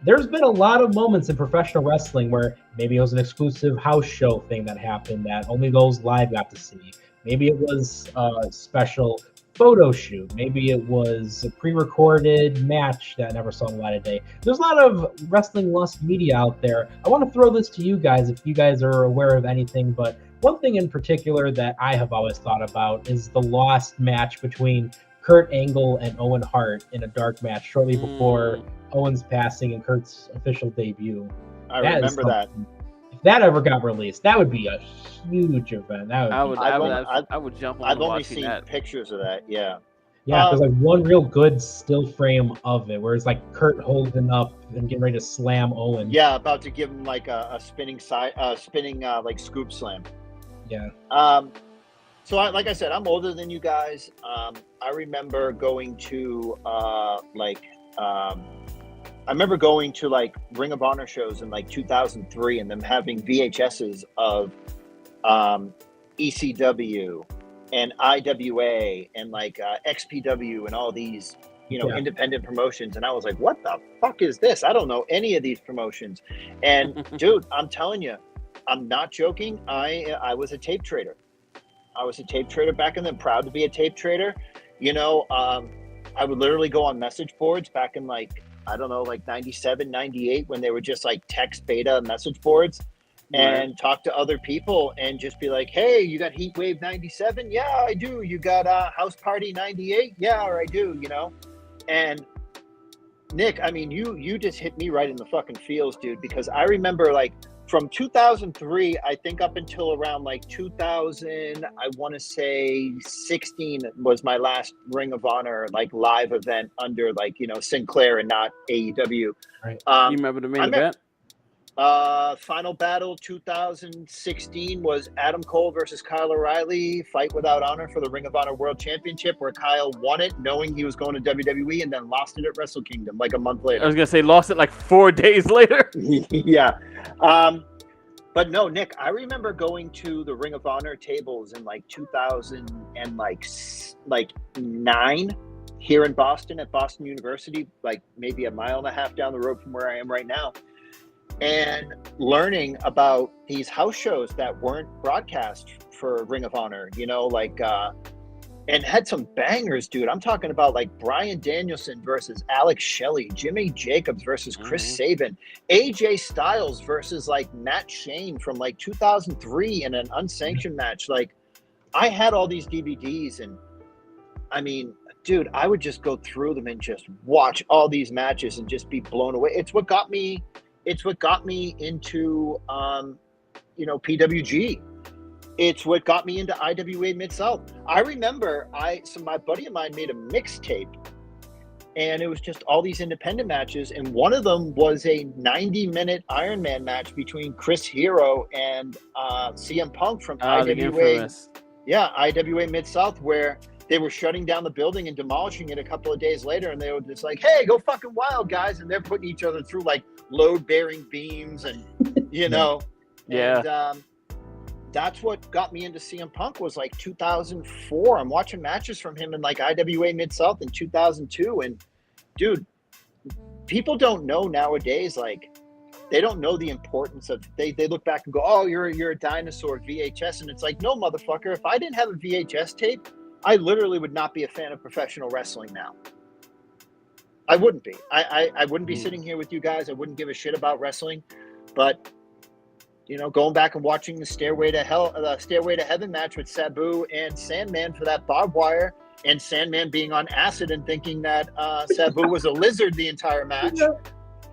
there's been a lot of moments in professional wrestling where maybe it was an exclusive house show thing that happened that only those live got to see. Maybe it was a special photo shoot. Maybe it was a pre-recorded match that never saw the light of day. There's a lot of wrestling lost media out there. I want to throw this to you guys if you guys are aware of anything, but one thing in particular that I have always thought about is the lost match between Kurt Angle and Owen Hart in a dark match shortly before Owen's passing and Kurt's official debut. I remember that. If that ever got released, that would be a huge event. I would jump on. I've only seen pictures of that. Yeah. Yeah, there's like one real good still frame of it where it's like Kurt holding up and getting ready to slam Owen. Yeah, about to give him like a spinning like scoop slam. Yeah. So like I said, I'm older than you guys. I remember going to Ring of Honor shows in like 2003 and them having VHSs of ECW and IWA and like XPW and all these, independent promotions. And I was like, what the fuck is this? I don't know any of these promotions. And dude, I'm telling you, I'm not joking. I was a tape trader. I was a tape trader back then, proud to be a tape trader. I would literally go on message boards back in like 97, 98, when they were just like text beta message boards and talk to other people and just be like, hey, you got Heat Wave 97? Yeah, I do. You got House Party 98? Yeah, or I do, And Nick, I mean, you just hit me right in the fucking feels, dude, because I remember like from 2003, I think up until around like 2000, I want to say 16 was my last Ring of Honor like live event under like, Sinclair and not AEW. Right. You remember the main event? Final Battle 2016 was Adam Cole versus Kyle O'Reilly, Fight Without Honor for the Ring of Honor World Championship, where Kyle won it knowing he was going to WWE and then lost it at Wrestle Kingdom like a month later. I was going to say lost it like 4 days later. Yeah. But no, Nick, I remember going to the Ring of Honor tables in like 2009 here in Boston at Boston University, like maybe a mile and a half down the road from where I am right now. And learning about these house shows that weren't broadcast for Ring of Honor, and had some bangers, dude. I'm talking about like Bryan Danielson versus Alex Shelley, Jimmy Jacobs versus Chris Sabin, AJ Styles versus like Matt Shane from like 2003 in an unsanctioned match. Like, I had all these DVDs, and I mean, dude, I would just go through them and just watch all these matches and just be blown away. It's what got me into PWG. It's what got me into IWA Mid-South. I remember my buddy of mine made a mixtape, and it was just all these independent matches, and one of them was a 90-minute Iron Man match between Chris Hero and CM Punk from IWA. Yeah, IWA Mid-South, where they were shutting down the building and demolishing it a couple of days later, and they were just like, hey, go fucking wild, guys. And they're putting each other through like load-bearing beams and, Yeah. And that's what got me into CM Punk was like 2004. I'm watching matches from him in like IWA Mid-South in 2002. And dude, people don't know nowadays, like they don't know the importance of, they look back and go, oh, you're a dinosaur VHS. And it's like, no, motherfucker, if I didn't have a VHS tape, I literally would not be a fan of professional wrestling now. I wouldn't be. I wouldn't be sitting here with you guys. I wouldn't give a shit about wrestling. But going back and watching the Stairway to Heaven match with Sabu and Sandman for that barbed wire, and Sandman being on acid and thinking that Sabu was a lizard the entire match,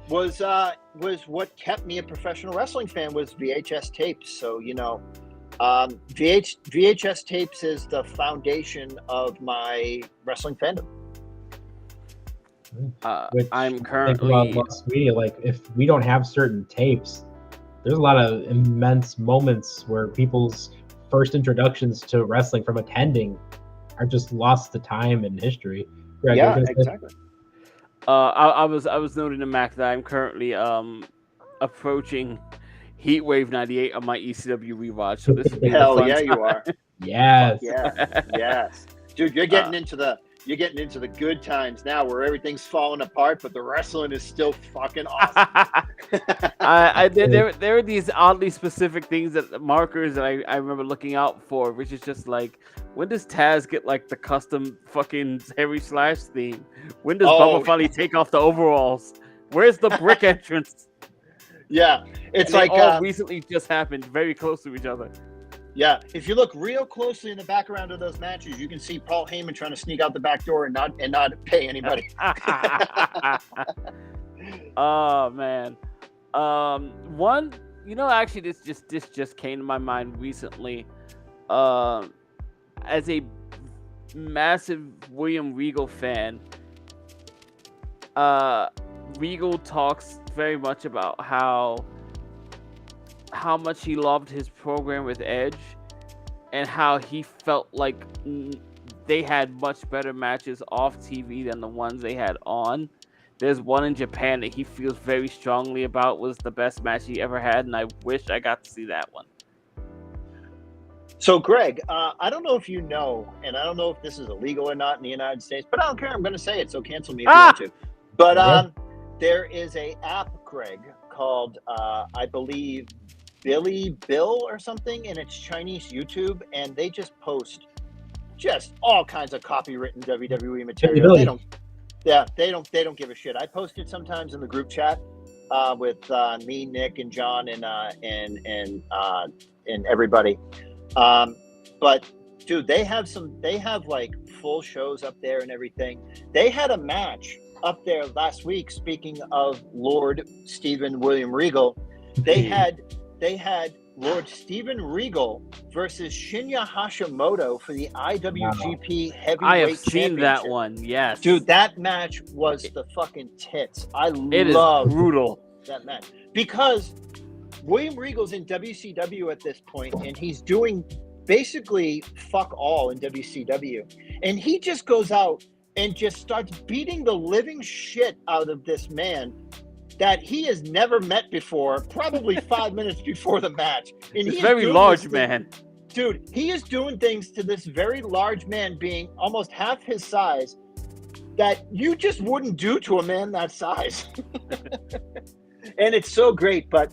was what kept me a professional wrestling fan, was VHS tapes. So VHS tapes is the foundation of my wrestling fandom. I'm Think currently about lost media. Like, if we don't have certain tapes, there's a lot of immense moments where people's first introductions to wrestling from attending are just lost to time and history. Greg, Yeah, exactly. I was noting to Mac that I'm currently approaching Heatwave 98 on my ECW rewatch. So this is the Hell fun yeah, time. you are. Yes. Yeah, yes, dude, you're getting into the good times now, where everything's falling apart, but the wrestling is still fucking awesome. There are these oddly specific things that markers that I remember looking out for, which is just like, when does Taz get like the custom fucking Harry Slash theme? When does Bubba finally take off the overalls? Where's the brick entrance? Yeah, it's and like all recently just happened, very close to each other. Yeah, if you look real closely in the background of those matches, you can see Paul Heyman trying to sneak out the back door and not pay anybody. Oh man, one, actually, this just came to my mind recently. As a massive William Regal fan, Regal talks very much about how much he loved his program with Edge, and how he felt like they had much better matches off TV than the ones they had on. There's one in Japan that he feels very strongly about was the best match he ever had, and I wish I got to see that one. So, Greg, I don't know if you know, and I don't know if this is illegal or not in the United States, but I don't care. I'm going to say it, so cancel me if you want to. But there is a app, Greg, called, I believe, Billy Bill or something, and it's Chinese YouTube, and they just post just all kinds of copywritten WWE material. They don't give a shit. I post it sometimes in the group chat with me, Nick, and John, and everybody. But dude, they have like full shows up there and everything. They had a match up there last week. Speaking of Lord Steven William Regal, they had Lord Steven Regal versus Shinya Hashimoto for the IWGP Heavyweight Championship. I have seen that one. Yes, dude, that match was the fucking tits. It is brutal, that match, because William Regal's in WCW at this point, and he's doing basically fuck all in WCW, and he just goes out and just starts beating the living shit out of this man that he has never met before, probably 5 minutes before the match. And he's very large, man. Dude, he is doing things to this very large man, being almost half his size, that you just wouldn't do to a man that size. And it's so great. But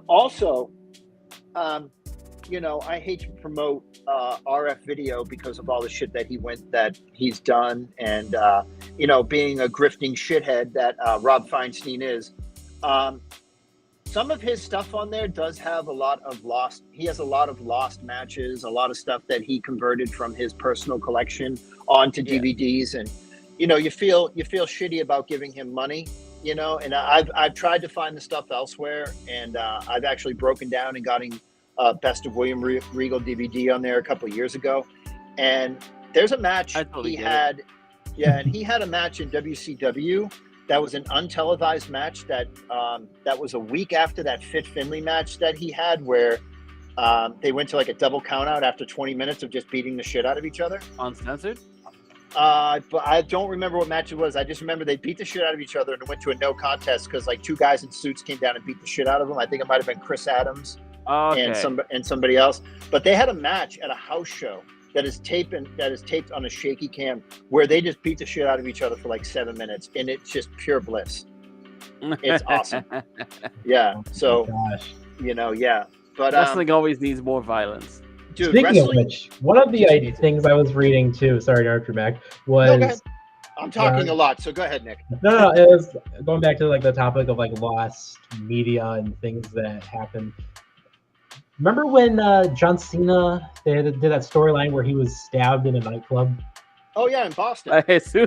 also, I hate to promote RF Video because of all the shit that he's done, and being a grifting shithead that Rob Feinstein is. Some of his stuff on there does have a lot of lost. He has a lot of lost matches, a lot of stuff that he converted from his personal collection onto DVDs, and you feel shitty about giving him money. And I've tried to find the stuff elsewhere, and I've actually broken down and got him Best of William Regal DVD on there a couple of years ago, and there's a match he had. Yeah, and he had a match in WCW that was an untelevised match that was a week after that Fit Finlay match that he had, where they went to like a double count out after 20 minutes of just beating the shit out of each other. Uncensored? But I don't remember what match it was. I just remember they beat the shit out of each other and it went to a no contest because like two guys in suits came down and beat the shit out of them. I think it might have been Chris Adams and somebody else. But they had a match at a house show that is taped on a shaky cam where they just beat the shit out of each other for like 7 minutes, and it's just pure bliss. It's awesome. Yeah. So But wrestling always needs more violence. Dude, speaking of which, one of the things I was reading too, sorry to interrupt, Mac, was... No, I'm talking a lot, so go ahead, Nick. No, it was going back to like the topic of like lost media and things that happened. Remember when John Cena did that storyline where he was stabbed in a nightclub? Oh yeah, in Boston.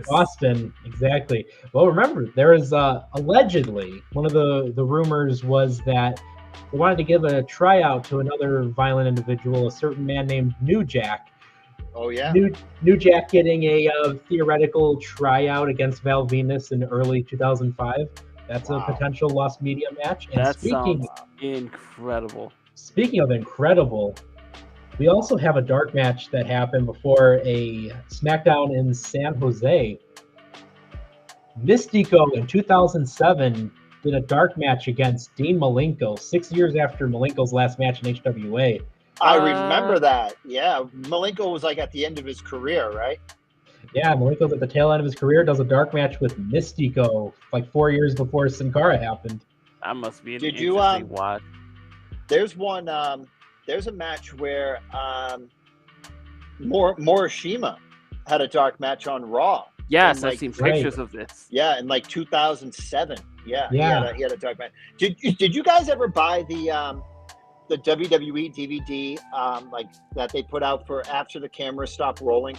Boston, exactly. Well, remember there was allegedly one of the rumors was that they wanted to give a tryout to another violent individual, a certain man named New Jack. Oh yeah. New Jack getting a theoretical tryout against Val Venus in early 2005. That's a potential Lost Media match. And That sounds incredible. Speaking of incredible, we also have a dark match that happened before a SmackDown in San Jose. Mystico in 2007 did a dark match against Dean Malenko 6 years after Malenko's last match in HWA. I remember that. Yeah, Malenko was like at the end of his career, right? Yeah, Malenko's at the tail end of his career, does a dark match with Mystico like 4 years before Sin Cara happened. That must be an Did interesting watch. There's one. There's a match where Morishima had a dark match on Raw. Yes, And, I've seen pictures of this. Yeah, in like 2007. Yeah. He had a dark match. Did you guys ever buy the WWE DVD like that they put out for after the camera stopped rolling?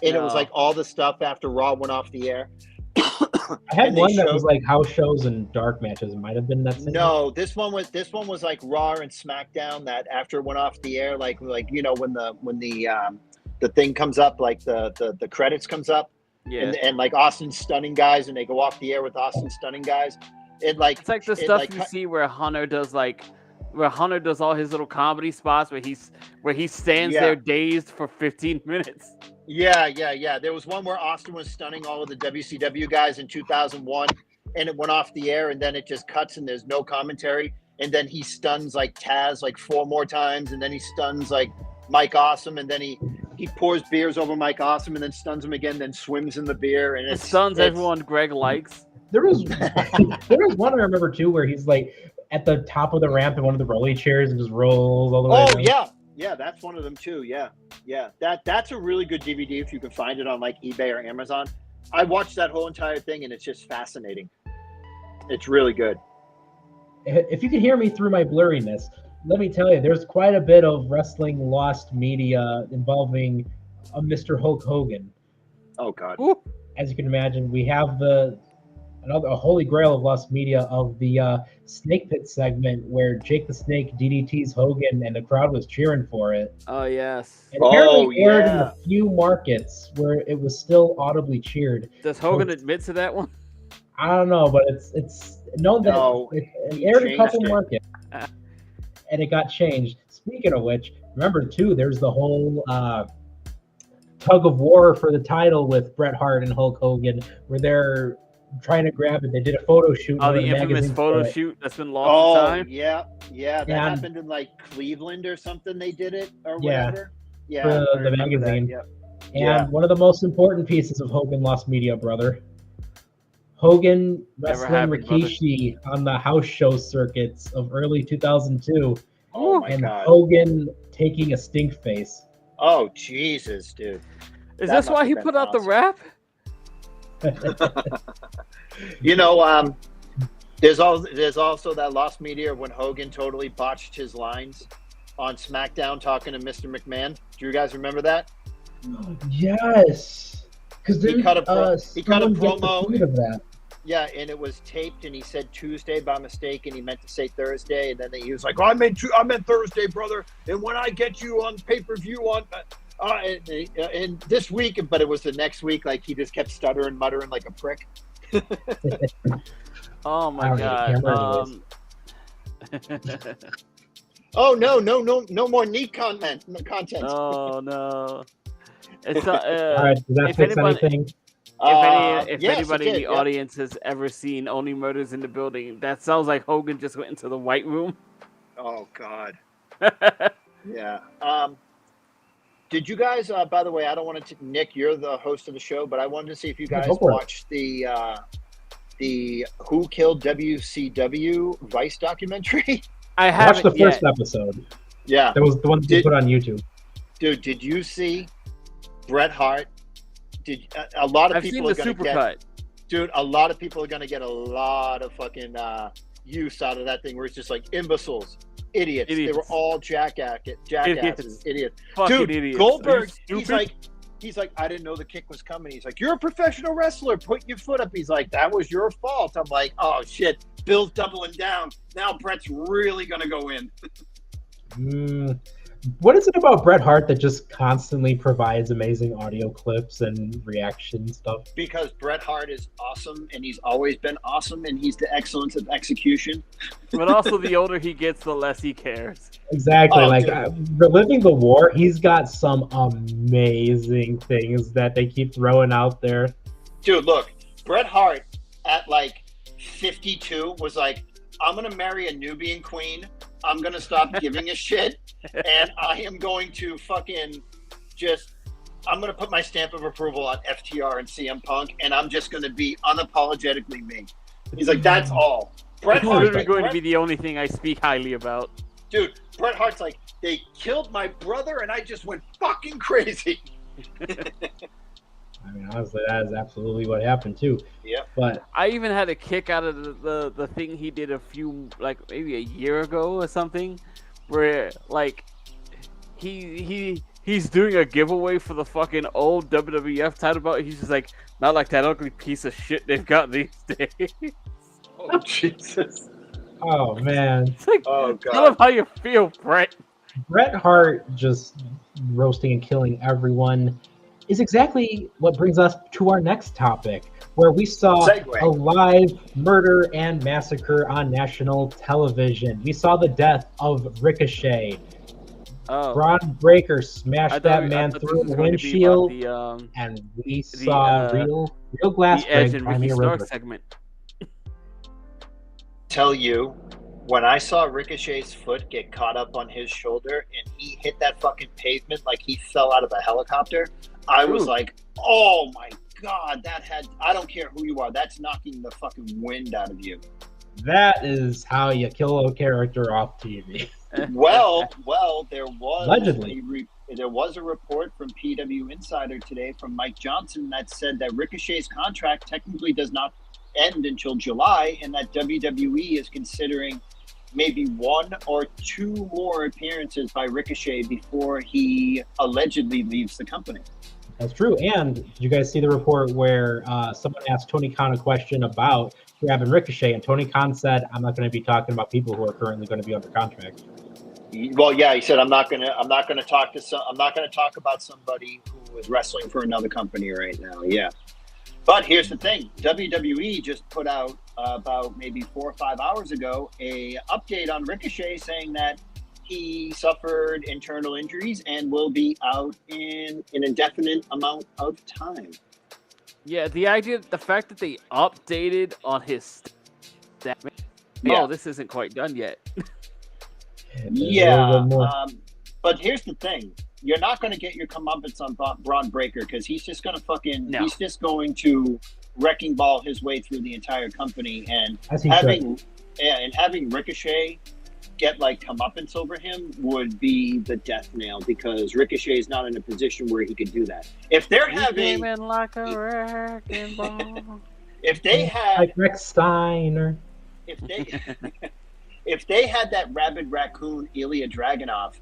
And it was like all the stuff after Raw went off the air. I had one that was like house shows and dark matches. It might have been that same. No, this one was like Raw and SmackDown that after it went off the air, like you know when the thing comes up, like the credits comes up. Yeah. And like Austin's stunning guys, and they go off the air with Austin stunning guys. It's like the stuff you see where Hunter does all his little comedy spots where he stands there dazed for 15 minutes. Yeah. There was one where Austin was stunning all of the WCW guys in 2001, and it went off the air, and then it just cuts, and there's no commentary, and then he stuns like Taz like 4 more times, and then he stuns like Mike Awesome, and then he pours beers over Mike Awesome, and then stuns him again, then swims in the beer, and it stuns everyone Greg likes. There was one I remember too where he's like at the top of the ramp in one of the rolly chairs and just rolls all the way down. Yeah, that's one of them too. Yeah. That's a really good DVD if you can find it on like eBay or Amazon. I watched that whole entire thing, and it's just fascinating. It's really good. If you can hear me through my blurriness, let me tell you, there's quite a bit of wrestling lost media involving Mr. Hulk Hogan. Oh God! Ooh. As you can imagine, we have a holy grail of lost media of the Snake Pit segment where Jake the Snake DDTs Hogan and the crowd was cheering for it. Oh yes. It apparently aired in a few markets where it was still audibly cheered. Does Hogan admit to that one? I don't know, but it's known that it aired in a couple markets. And it got changed. Speaking of which, remember too, there's the whole tug of war for the title with Bret Hart and Hulk Hogan, where they're trying to grab it. They did a photo shoot. Oh, the infamous photo shoot that's been lost in time. Yeah. That happened in like Cleveland or something. They did it or whatever. Yeah, for the magazine. And one of the most important pieces of Hogan Lost Media, brother. Hogan wrestling Rikishi on the house show circuits of early 2002. Oh my God. Hogan taking a stink face. Oh Jesus, dude. Is this why he put out the rap? You know, there's also that lost media when Hogan totally botched his lines on SmackDown talking to Mr. McMahon. Do you guys remember that? Yes. Because he cut a promo of that. Yeah, and it was taped, and he said Tuesday by mistake, and he meant to say Thursday, and then he was like, "Oh, I meant Thursday, brother." And when I get you on pay-per-view on, and this week, but it was the next week. Like he just kept stuttering, muttering like a prick. Oh my God! Oh no more neat content. Oh no! It's all right. Does that fix anything? If anybody in the audience has ever seen Only Murders in the Building, that sounds like Hogan just went into the White Room. Oh God. Yeah. Did you guys? By the way, I don't want to. Nick, you're the host of the show, but I wanted to see if you guys watched the Who Killed WCW Vice documentary. I watched the first episode. Yeah, that was the one they put on YouTube. Dude, did you see Bret Hart? A lot of people are going to get, dude. A lot of people are going to get a lot of fucking use out of that thing, where it's just like imbeciles, idiots. They were all jackasses, idiots. Fucking dude, idiots. Goldberg, he's like, I didn't know the kick was coming. He's like, you're a professional wrestler. Put your foot up. He's like, that was your fault. I'm like, oh shit. Bill's doubling down. Now Bret's really gonna go in. What is it about Bret Hart that just constantly provides amazing audio clips and reaction stuff? Because Bret Hart is awesome, and he's always been awesome, and he's the excellence of execution. But also, the older he gets, the less he cares. Exactly. Oh, Reliving the War, he's got some amazing things that they keep throwing out there. Dude, look, Bret Hart at like 52 was like, I'm going to marry a Nubian queen. I'm going to stop giving a shit. And I am going to I'm going to put my stamp of approval on FTR and CM Punk. And I'm just going to be unapologetically me. He's like, that's all. Bret Hart's going to be the only thing I speak highly about. Dude, Bret Hart's like, they killed my brother and I just went fucking crazy. I mean, honestly, that is absolutely what happened too. Yeah. But I even had a kick out of the thing he did maybe a year ago or something, where like he's doing a giveaway for the fucking old WWF title belt. He's just like, not like that ugly piece of shit they've got these days. Oh Jesus. oh man. It's like, Oh God. tell him how you feel, Bret. Bret Hart just roasting and killing everyone is exactly what brings us to our next topic, where we saw a live murder and massacre on national television. We saw the death of Ricochet. Braun Breaker smashed that man through the windshield, and we saw real glass break by Mia River. Segment. Tell you, when I saw Ricochet's foot get caught up on his shoulder and he hit that fucking pavement like he fell out of a helicopter, I was like, oh my God, I don't care who you are, that's knocking the fucking wind out of you. That is how you kill a character off TV. Well, there was allegedly there was a report from PW Insider today from Mike Johnson that said that Ricochet's contract technically does not end until July, and that WWE is considering maybe 1 or 2 more appearances by Ricochet before he allegedly leaves the company. That's true. And did you guys see the report where someone asked Tony Khan a question about grabbing Ricochet, and Tony Khan said, "I'm not going to be talking about people who are currently going to be under contract." Well, yeah, he said, I'm not going to talk about somebody who is wrestling for another company right now. Yeah. But here's the thing. WWE just put out about maybe 4 or 5 hours ago a update on Ricochet saying that he suffered internal injuries and will be out in an indefinite amount of time. Yeah, the fact that they updated on his this isn't quite done yet. Yeah, but here's the thing. You're not going to get your comeuppance on Braun Breaker because he's just going to he's just going to wrecking ball his way through the entire company, and having Ricochet get like comeuppance over him would be the death nail, because Ricochet is not in a position where he could do that. If they're having like a wrecking ball. If they had like Rex Steiner, if they had that rabid raccoon Ilya Dragunov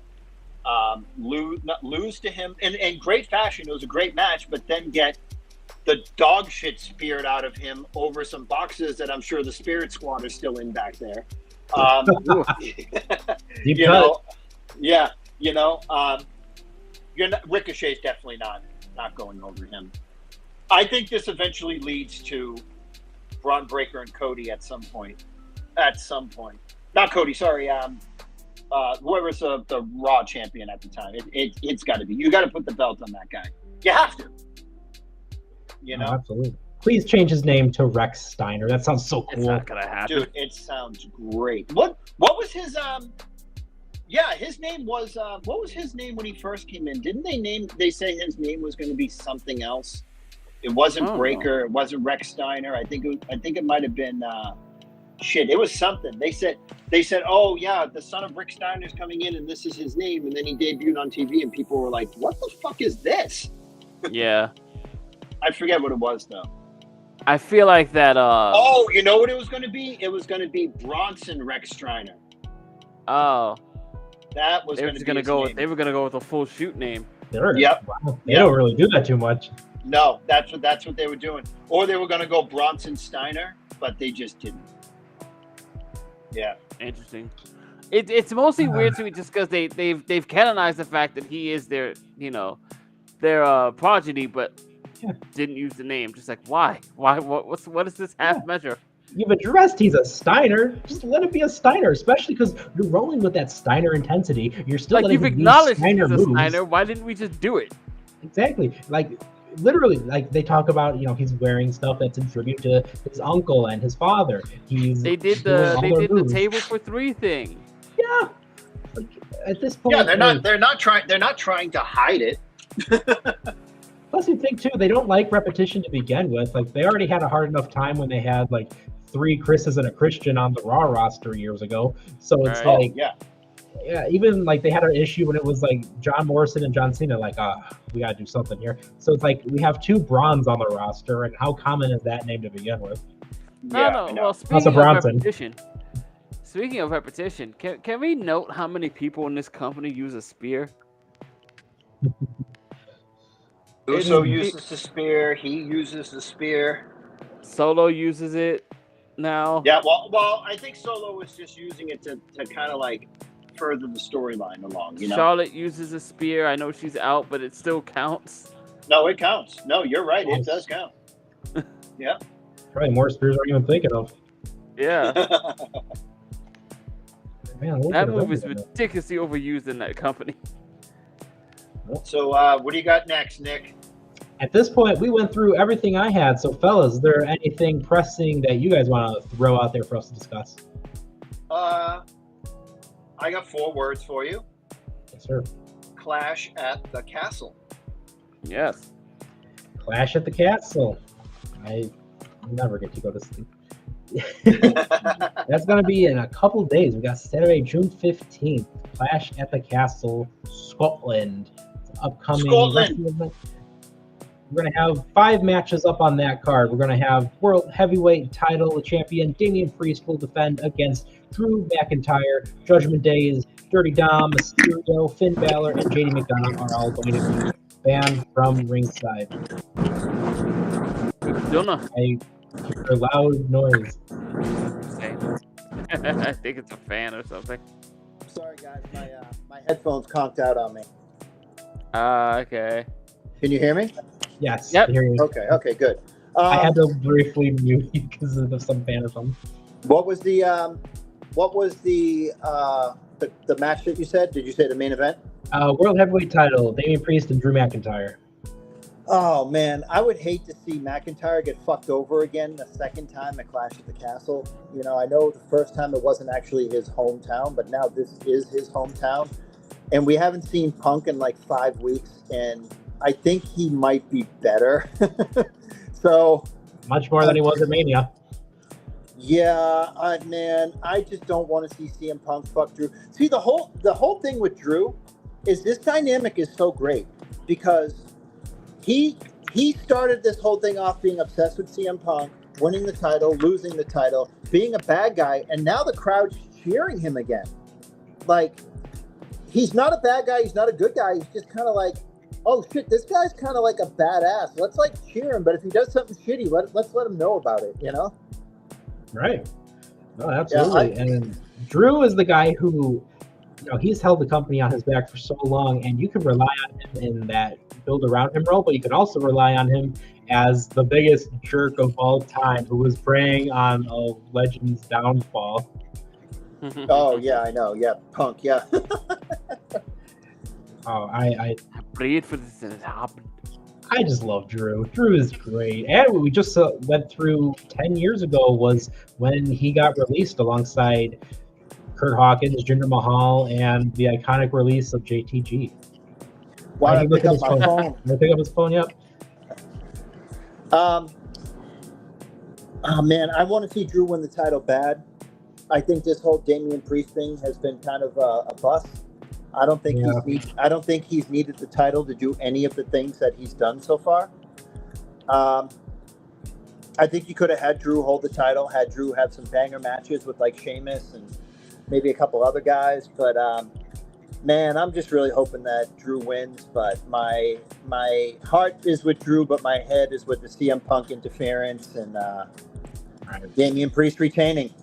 lose to him in great fashion, it was a great match, but then get the dog shit speared out of him over some boxes that I'm sure the Spirit Squad is still in back there. Ricochet's definitely not going over him. I think this eventually leads to Braun Breaker and Cody at some point. Not Cody, sorry. Whoever's the Raw champion at the time. It's got to be. You got to put the belt on that guy. You have to. Oh, absolutely. Please change his name to Rex Steiner. That sounds so cool. It's not gonna happen. Dude, it sounds great. What was his his name was what was his name when he first came in? Didn't they say his name was going to be something else? It wasn't Breaker, it wasn't Rex Steiner. I think it might have been it was something. They said, "Oh yeah, the son of Rick Steiner's coming in and this is his name," and then he debuted on TV and people were like, "What the fuck is this?" Yeah. I forget what it was though. I feel like that. Oh, you know what it was going to be? It was going to be Bronson Rex Steiner. Oh. That was going to be his name. They were going to go with a full shoot name. Yep. Wow. They don't really do that too much. No, that's what they were doing. Or they were going to go Bronson Steiner, but they just didn't. Yeah. Interesting. It's mostly weird to me just because they've canonized the fact that he is their progeny, but didn't use the name. Just like why? What is this half measure? You've addressed he's a Steiner. Just let it be a Steiner, especially because you're rolling with that Steiner intensity. You're still Like you've letting him use acknowledged Steiner he's a moves. Steiner. Why didn't we just do it? Exactly. Like literally, like they talk about, he's wearing stuff that's in tribute to his uncle and his father. They did the table for three thing. Yeah. Like, at this point, yeah, they're not trying to hide it. Plus, you think too, they don't like repetition to begin with. Like they already had a hard enough time when they had like 3 Chris's and a Christian on the Raw roster years ago. So it's like, yeah, even like they had an issue when it was like John Morrison and John Cena. Like, we gotta do something here. So it's like we have 2 Bronze on the roster, and how common is that name to begin with? No. Well, speaking of repetition, can we note how many people in this company use a spear? Uso uses the spear. He uses the spear. Solo uses it now. Yeah, well, I think Solo was just using it to kind of like further the storyline along. Charlotte uses a spear. I know she's out, but it still counts. No, it counts. No, you're right. It does count. Yeah. Probably more spears I'm even thinking of. Yeah. Man, that move is ridiculously overused in that company. So, what do you got next, Nick? At this point, we went through everything I had. So, fellas, is there anything pressing that you guys want to throw out there for us to discuss? I got 4 words for you. Yes, sir. Clash at the Castle. Yes. Clash at the Castle. I never get to go to sleep. That's going to be in a couple days. We got Saturday, June 15th. Clash at the Castle, Scotland. It's upcoming. Scotland. We're going to have 5 matches up on that card. We're going to have World Heavyweight Title champion Damian Priest will defend against Drew McIntyre. Judgment Days, Dirty Dom, Mysterio, Finn Balor, and JD McDonough are all going to be banned from ringside. McDonough. I hear a loud noise. I think it's a fan or something. Sorry, guys. My headphones conked out on me. Okay. Can you hear me? Yes. Yep. I hear you. Okay, good. I had to briefly mute you because of some fan or something. What was the match that you said? Did you say the main event? World Heavyweight Title, Damian Priest and Drew McIntyre. Oh man, I would hate to see McIntyre get fucked over again the second time at Clash at the Castle. I know the first time it wasn't actually his hometown, but now this is his hometown. And we haven't seen Punk in like 5 weeks, and I think he might be better. So much more than he was at Mania. Yeah, man, I just don't want to see CM Punk fuck Drew. See, the whole thing with Drew is this dynamic is so great because he started this whole thing off being obsessed with CM Punk, winning the title, losing the title, being a bad guy, and now the crowd's cheering him again. Like, he's not a bad guy, he's not a good guy, he's just kind of like, oh shit, this guy's kind of like a badass. Let's like cheer him, but if he does something shitty, let's let him know about it, Right. No, absolutely. And Drew is the guy who, he's held the company on his back for so long, and you can rely on him in that build around him role, but you can also rely on him as the biggest jerk of all time who was preying on a legend's downfall. Oh, yeah, I know. Yeah, Punk, yeah. I prayed for this and it happened. I just love Drew. Drew is great. And what we just went through 10 years ago was when he got released alongside Kurt Hawkins, Jinder Mahal, and the iconic release of JTG. Why did I pick up my phone? Did I pick up his phone? Yep. Oh, man, I want to see Drew win the title bad. I think this whole Damian Priest thing has been kind of a bust. I don't think he's needed the title to do any of the things that he's done so far. I think you could have had Drew hold the title, had Drew have some banger matches with like Sheamus and maybe a couple other guys. But man, I'm just really hoping that Drew wins. But my heart is with Drew, but my head is with the CM Punk interference and Damian Priest retaining.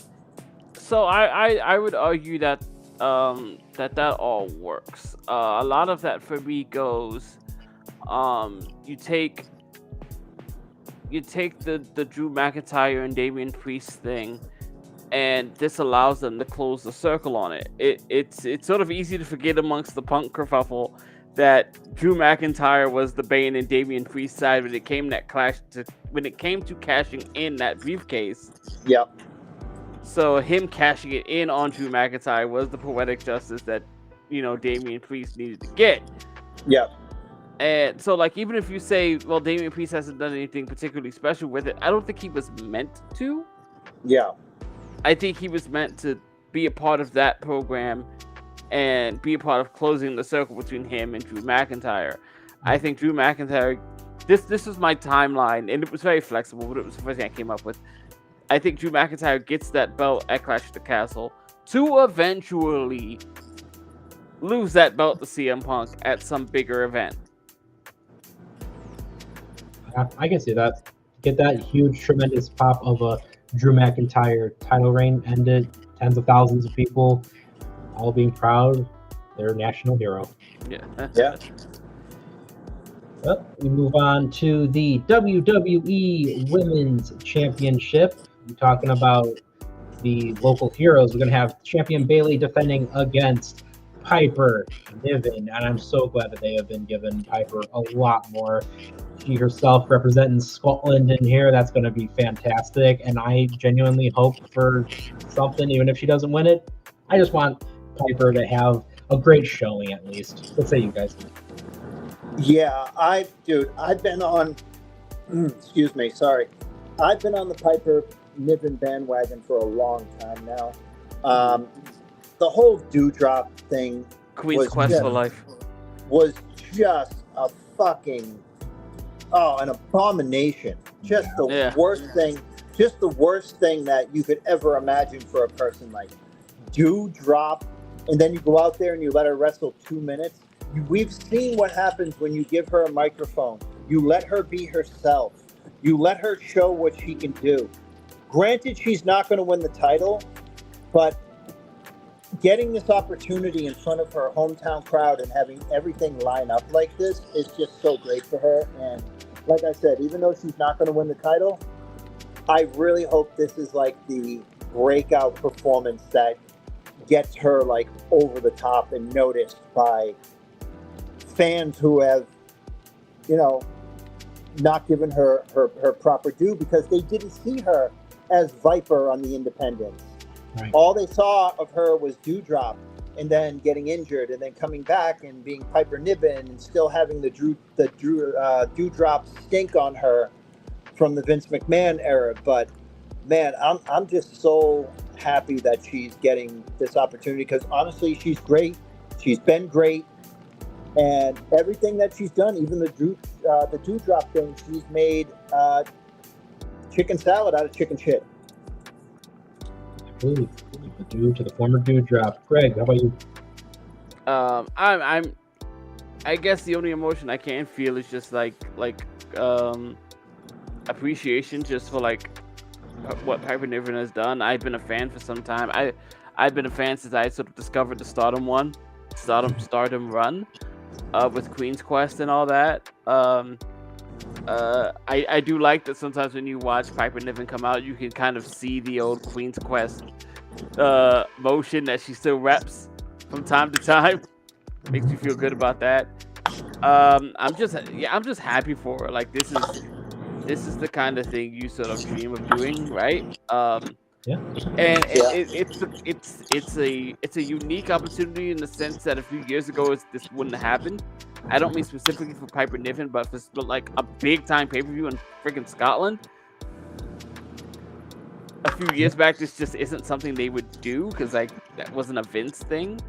So I would argue that that all works. A lot of that for me goes, you take the Drew McIntyre and Damian Priest thing, and this allows them to close the circle on it. It's sort of easy to forget amongst the Punk kerfuffle that Drew McIntyre was the Bane and Damian Priest side when it came to cashing in that briefcase. Yep. So him cashing it in on Drew McIntyre was the poetic justice that, Damian Priest needed to get. Yep. And so, like, even if you say, well, Damian Priest hasn't done anything particularly special with it, I don't think he was meant to. Yeah. I think he was meant to be a part of that program and be a part of closing the circle between him and Drew McIntyre. I think Drew McIntyre, this was my timeline, and it was very flexible, but it was the first thing I came up with. I think Drew McIntyre gets that belt at Clash at the Castle to eventually lose that belt to CM Punk at some bigger event. I can see that. Get that huge, tremendous pop of a Drew McIntyre title reign ended. Tens of thousands of people all being proud. Their national hero. Yeah. Yeah. Well, we move on to the WWE Women's Championship. We're talking about the local heroes. We're going to have champion Bayley defending against Piper Niven, and I'm so glad that they have been giving Piper a lot more. She herself representing Scotland in here. That's going to be fantastic, and I genuinely hope for something, even if she doesn't win it. I just want Piper to have a great showing at least. What say you guys? Yeah, I've been on. Excuse me, sorry. I've been on the Piper Niven bandwagon for a long time now. The whole Dewdrop thing, Queen's Quest for life, was just a fucking an abomination. Just the worst thing. Just the worst thing that you could ever imagine for a person like Dewdrop. And then you go out there and you let her wrestle 2 minutes. We've seen what happens when you give her a microphone. You let her be herself. You let her show what she can do. Granted, she's not going to win the title, but getting this opportunity in front of her hometown crowd and having everything line up like this is just so great for her. And like I said, even though she's not going to win the title, I really hope this is like the breakout performance that gets her like over the top and noticed by fans who have, not given her proper due because they didn't see her as Viper on the Independents. Right. All they saw of her was Dewdrop, and then getting injured, and then coming back and being Piper Niven, and still having the Dewdrop stink on her from the Vince McMahon era. But man, I'm just so happy that she's getting this opportunity because honestly, she's great. She's been great. And everything that she's done, even the Dewdrop thing, she's made chicken salad out of chicken shit. Absolutely. To the former Dewdrop. Greg, how about you? I guess the only emotion I can feel is just like appreciation just for like what Piper Niven has done. I've been a fan for some time. I've been a fan since I sort of discovered the Stardom run. With Queen's Quest and all that. I do like that sometimes when you watch Piper Niven come out, you can kind of see the old Queen's Quest motion that she still reps from time to time. Makes me feel good about that. I'm just happy for her. Like this is the kind of thing you sort of dream of doing, right? Yeah. And it's a unique opportunity in the sense that a few years ago this wouldn't have happened. I don't mean specifically for Piper Niven, but for like a big time pay-per-view in freaking Scotland. A few years back, this just isn't something they would do because like that wasn't a Vince thing.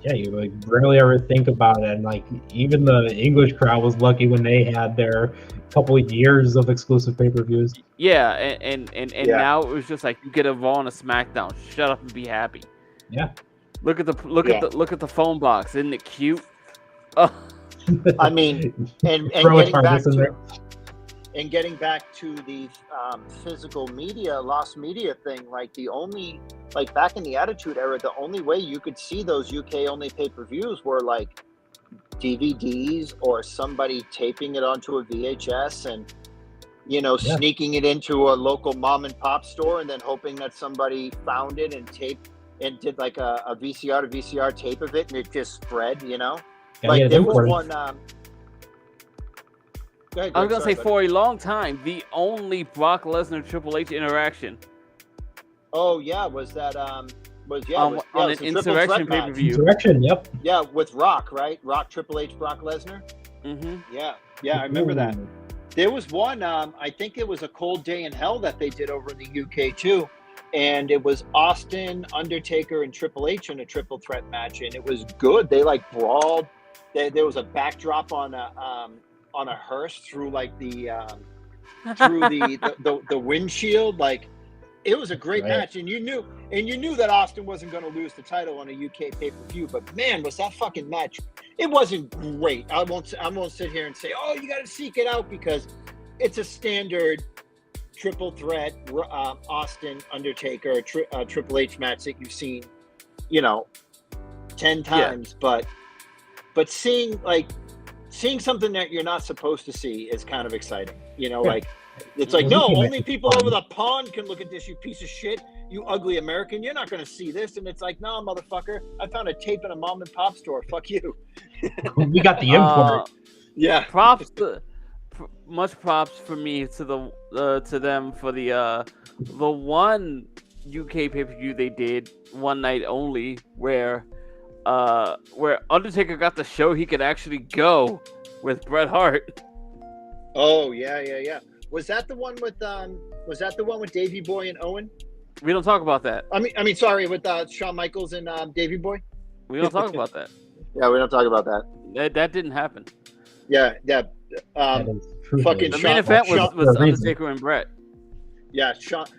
Yeah, you like rarely ever think about it, and like even the English crowd was lucky when they had their couple of years of exclusive pay-per-views. Yeah, and now it was just like you get a Raw and a SmackDown. Shut up and be happy. Yeah. Look at the phone box. Isn't it cute? Oh. I mean, and And getting back to the physical media, lost media thing, like back in the Attitude Era, the only way you could see those UK only pay-per-views were like DVDs or somebody taping it onto a VHS and, sneaking it into a local mom and pop store and then hoping that somebody found it and taped and did like a VCR to VCR tape of it and it just spread, Yeah, there was one. Go ahead, I was Greg. gonna say Sorry, for a long time, the only Brock Lesnar Triple H interaction. Oh yeah, was that on it an was a triple Insurrection threat match. pay-per-view. Insurrection, yep. Yeah, with Rock, right? Rock, Triple H, Brock Lesnar. Mm-hmm. Yeah, I remember that. There was one, I think it was a Cold Day in Hell that they did over in the UK too, and it was Austin, Undertaker, and Triple H in a triple threat match, and it was good. They like brawled. There was a backdrop on a hearse through like the windshield. Like it was a great match, and you knew that Austin wasn't going to lose the title on a UK pay-per-view. But man, was that fucking match! It wasn't great. I won't sit here and say, oh, you got to seek it out because it's a standard triple threat Austin Undertaker Triple H match that you've seen, 10 times. Yeah. But seeing something that you're not supposed to see is kind of exciting. Like it's like, no, only people over the pond can look at this, you piece of shit, you ugly American. You're not going to see this. And it's like, no, motherfucker, I found a tape in a mom and pop store. Fuck you. We got the import. Yeah. Much props for me to them for the one UK pay-per-view they did one night only where Undertaker got to show he could actually go with Bret Hart. Oh yeah. Was that the one with Davey Boy and Owen? We don't talk about that. I mean, sorry, with Shawn Michaels and Davey Boy. We don't talk about that. Yeah, we don't talk about that. That didn't happen. Yeah. Fucking the main event was Undertaker and Bret. Yeah,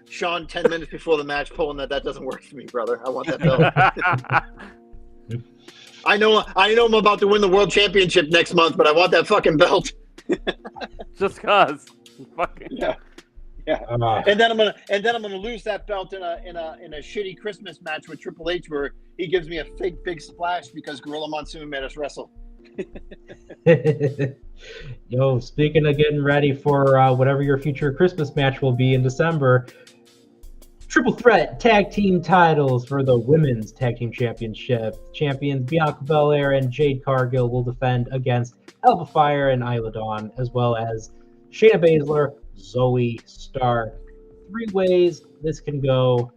Sean 10 minutes before the match pulling that doesn't work for me, brother. I want that belt. I know I'm about to win the world championship next month, but I want that fucking belt. Just cause. Fucking yeah. And then I'm gonna lose that belt in a shitty Christmas match with Triple H where he gives me a big splash because Gorilla Monsoon made us wrestle. Yo, speaking of getting ready for whatever your future Christmas match will be in December, triple threat tag team titles for the women's tag team championship. Champions Bianca Belair and Jade Cargill will defend against Alba Fire and Isla Dawn, as well as Shayna Baszler, Zoe Stark. 3 ways this can go.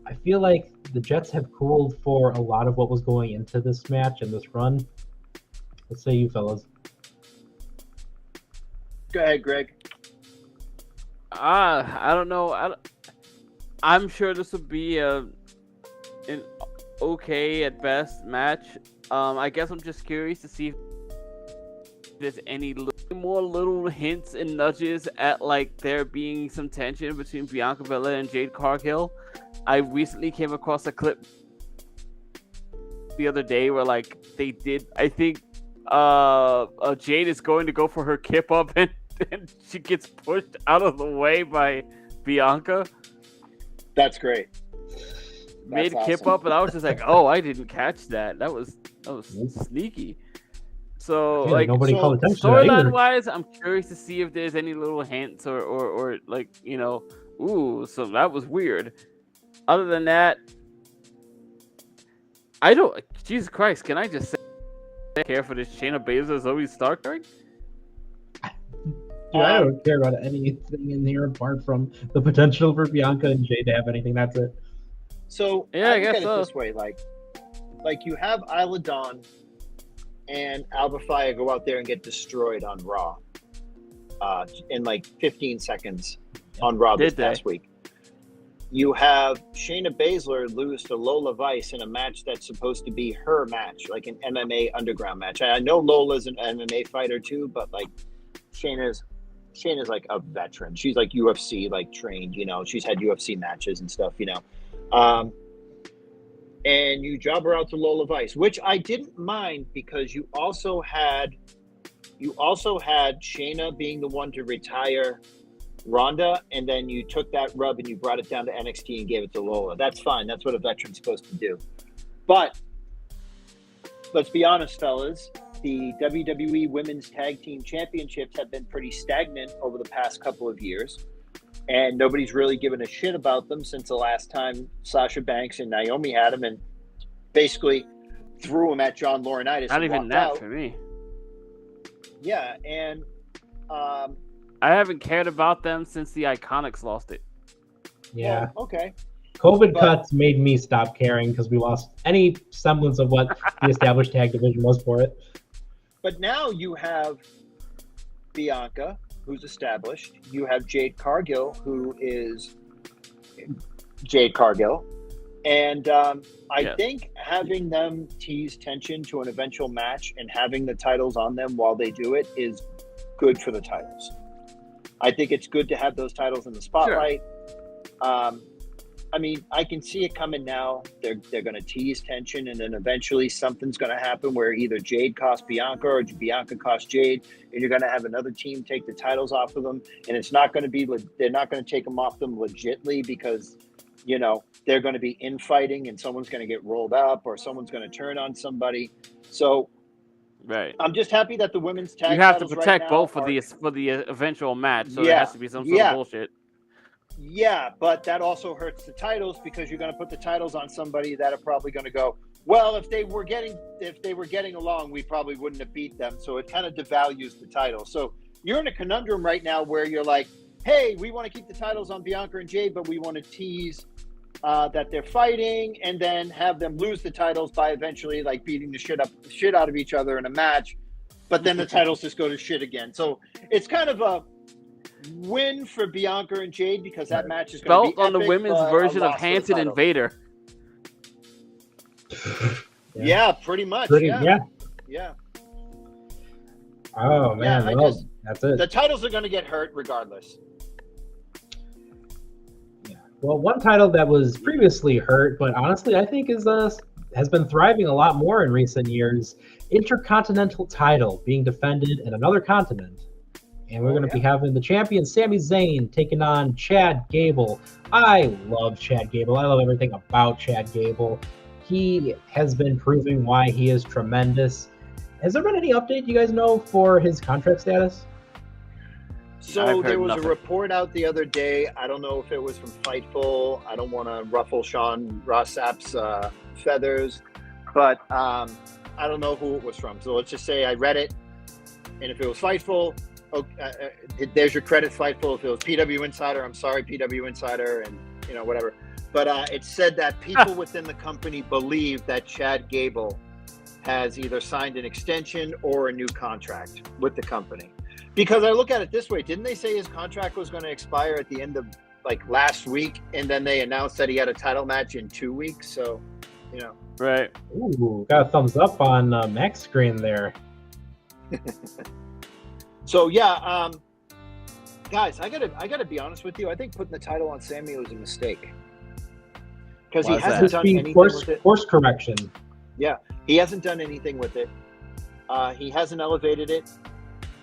I feel like the Jets have cooled for a lot of what was going into this match and this run. Let's say you fellas. Go ahead, Greg. I don't know. I'm sure this will be an okay at best match. I guess I'm just curious to see if there's any more little hints and nudges at like there being some tension between Bianca Belair and Jade Cargill. I recently came across a clip the other day where like they did. I think Jade is going to go for her kip up and she gets pushed out of the way by Bianca. That's great. Made a kip up, and I was just like, "Oh, I didn't catch that. That was sneaky." So, like, storyline wise, I'm curious to see if there's any little hints or like, ooh, so that was weird. Other than that, I don't. Jesus Christ, can I just say, I care for this Shayna Baszler Zoe Stark thing? Dude, I don't care about anything in here apart from the potential for Bianca and Jay to have anything. That's it. So yeah, I guess look at it this way, like you have Isla Dawn and Alba Fire go out there and get destroyed on Raw in like 15 seconds on Raw this past week. You have Shayna Baszler lose to Lola Vice in a match that's supposed to be her match, like an MMA underground match. I know Lola's an MMA fighter too, but like Shayna's like a veteran. She's like UFC like trained, she's had UFC matches and stuff, and you job her out to Lola Vice, which I didn't mind because you also had You also had Shayna being the one to retire Ronda, and then you took that rub and you brought it down to NXT and gave it to Lola. That's fine. That's what a veteran's supposed to do. But let's be honest, fellas. The WWE Women's Tag Team Championships have been pretty stagnant over the past couple of years, and nobody's really given a shit about them since the last time Sasha Banks and Naomi had them, and basically threw them at John Laurinaitis. Not even that out. for me. Yeah, and I haven't cared about them since the Iconics lost it. Yeah. well, okay. COVID cuts made me stop caring because we lost any semblance of what the established tag division was for it. But now you have Bianca, who's established. You have Jade Cargill, who is Jade Cargill. And I think having them tease tension to an eventual match and having the titles on them while they do it is good for the titles. I think it's good to have those titles in the spotlight. Sure. I mean, I can see it coming now. They're going to tease tension, and then eventually something's going to happen where either Jade costs Bianca or Bianca costs Jade, and you're going to have another team take the titles off of them. And it's not going to be they're not going to take them off them legitly because, you know, they're going to be infighting and someone's going to get rolled up or someone's going to turn on somebody. So, right. I'm just happy that the women's tag. You have to protect both for the eventual match, so there has to be some sort of bullshit. Yeah, but that also hurts the titles because you're going to put the titles on somebody that are probably going to go, well, if they were getting along, we probably wouldn't have beat them. So it kind of devalues the title. So you're in a conundrum right now where you're like, hey, we want to keep the titles on Bianca and Jade, but we want to tease that they're fighting and then have them lose the titles by eventually like beating the shit out of each other in a match. But then the titles just go to shit again. So it's kind of a win for Bianca and Jade because that match is going to be epic, on the women's version of loss Hanson and Vader. Yeah, pretty much. Yeah. Oh man, that's it. The titles are going to get hurt regardless. Yeah. Well, one title that was previously hurt, but honestly, I think has been thriving a lot more in recent years. Intercontinental title being defended in another continent. And we're going to be having the champion Sami Zayn taking on Chad Gable. I love Chad Gable. I love everything about Chad Gable. He has been proving why he is tremendous. Has there been any update you guys know for his contract status? So there was a report out the other day. I don't know if it was from Fightful. I don't want to ruffle Sean Ross Sapp's feathers, but I don't know who it was from. So let's just say I read it, and if it was Fightful, there's your credit, Fightful. If it was PW Insider, I'm sorry, PW Insider, and you know whatever. But it said that people within the company believe that Chad Gable has either signed an extension or a new contract with the company. Because I look at it this way, didn't they say his contract was going to expire at the end of like last week, and then they announced that he had a title match in 2 weeks? So, you know, right? Ooh, got a thumbs up on Mac's screen there. So yeah, guys, I gotta be honest with you. I think putting the title on Sami was a mistake because he hasn't done anything with it. Course correction. Yeah, he hasn't done anything with it. He hasn't elevated it.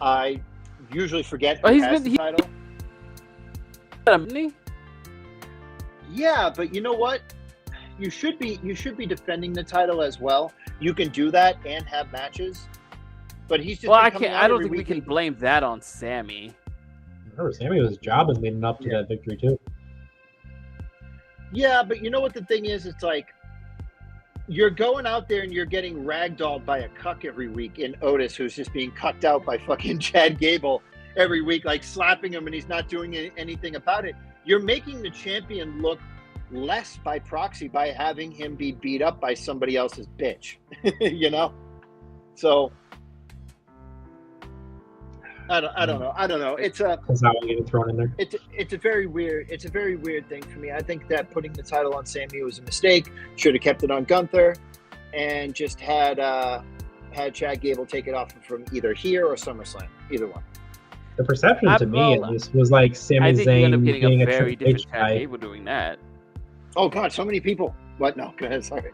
I usually forget who has the title. Yeah, but you know what? You should be defending the title as well. You can do that and have matches. But he's just I don't think we can blame that on Sami. Remember, Sami was jobbing leading up to that victory too. Yeah, but you know what the thing is? It's like you're going out there and you're getting ragdolled by a cuck every week in Otis, who's just being cucked out by fucking Chad Gable every week, like slapping him, and he's not doing anything about it. You're making the champion look less by proxy by having him be beat up by somebody else's bitch, you know? So I don't know. It's getting thrown in there. It's a very weird thing for me. I think that putting the title on Sami was a mistake. Should have kept it on Gunther, and just had Chad Gable take it off from either here or SummerSlam, either one. The perception to me at least was like Sami Zayn being a very different Chad Gable doing that. Oh God, so many people. What? No, go ahead. Sorry,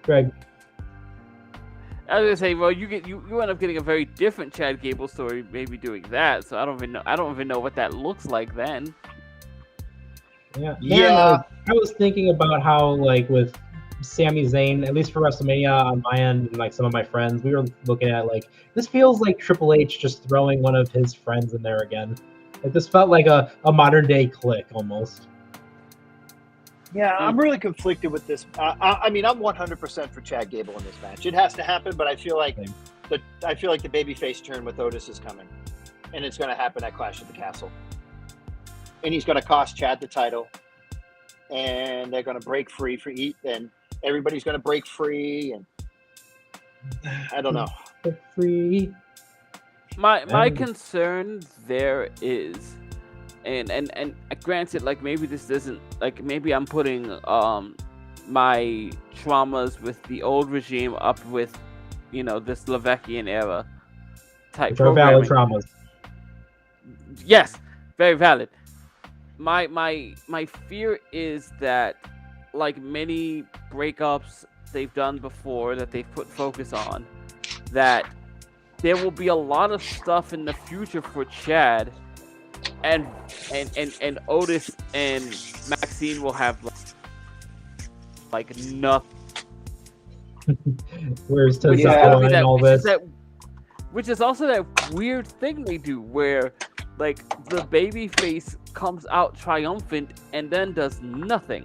Greg. I was gonna say, well, you end up getting a very different Chad Gable story, maybe doing that. So I don't even know what that looks like then. Yeah. Yeah. I was thinking about how, like, with Sami Zayn, at least for WrestleMania on my end, and like some of my friends, we were looking at like this feels like Triple H just throwing one of his friends in there again. Like this felt like a modern day Click almost. Yeah, I'm really conflicted with this. I mean, I'm 100% for Chad Gable in this match. It has to happen, but I feel like the babyface turn with Otis is coming, and it's going to happen at Clash at the Castle, and he's going to cost Chad the title, and they're going to break free and everybody's going to break free, and I don't know. Free. My concern there is. And granted, like maybe this doesn't like maybe I'm putting my traumas with the old regime up with this Levekian era type valid traumas. Yes, very valid. My fear is that like many breakups they've done before that they've put focus on, that there will be a lot of stuff in the future for Chad. And Otis and Maxine will have like nothing. Where's Tozawa and all this? Which is also that weird thing they do where like the babyface comes out triumphant and then does nothing.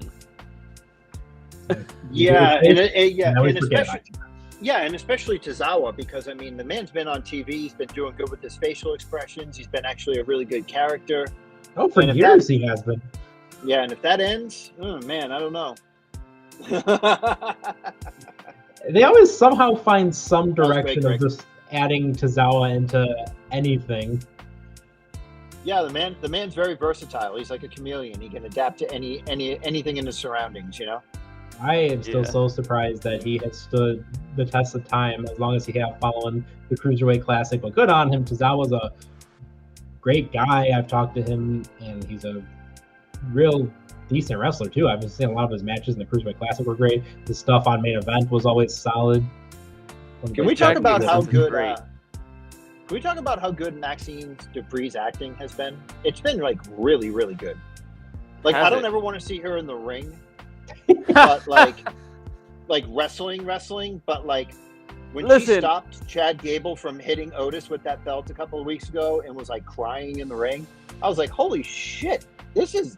And especially Tozawa, because I mean the man's been on TV, he's been doing good with his facial expressions, he's been actually a really good character. Oh, for years he has been. Yeah, and if that ends, oh man, I don't know. They always somehow find some direction of just adding Tozawa into anything. Yeah, the man's very versatile. He's like a chameleon. He can adapt to anything in his surroundings, I am still so surprised that he has stood the test of time as long as he has following the Cruiserweight Classic. But good on him. Tozawa's a great guy. I've talked to him, and he's a real decent wrestler, too. I've been seeing a lot of his matches in the Cruiserweight Classic were great. His stuff on Main Event was always solid. Can we talk about how good... Can we talk about how good Maxine Dupree's acting has been? It's been, like, really, really good. Like, I don't ever want to see her in the ring. But like wrestling, but like when she stopped Chad Gable from hitting Otis with that belt a couple of weeks ago and was like crying in the ring, I was like, holy shit, this is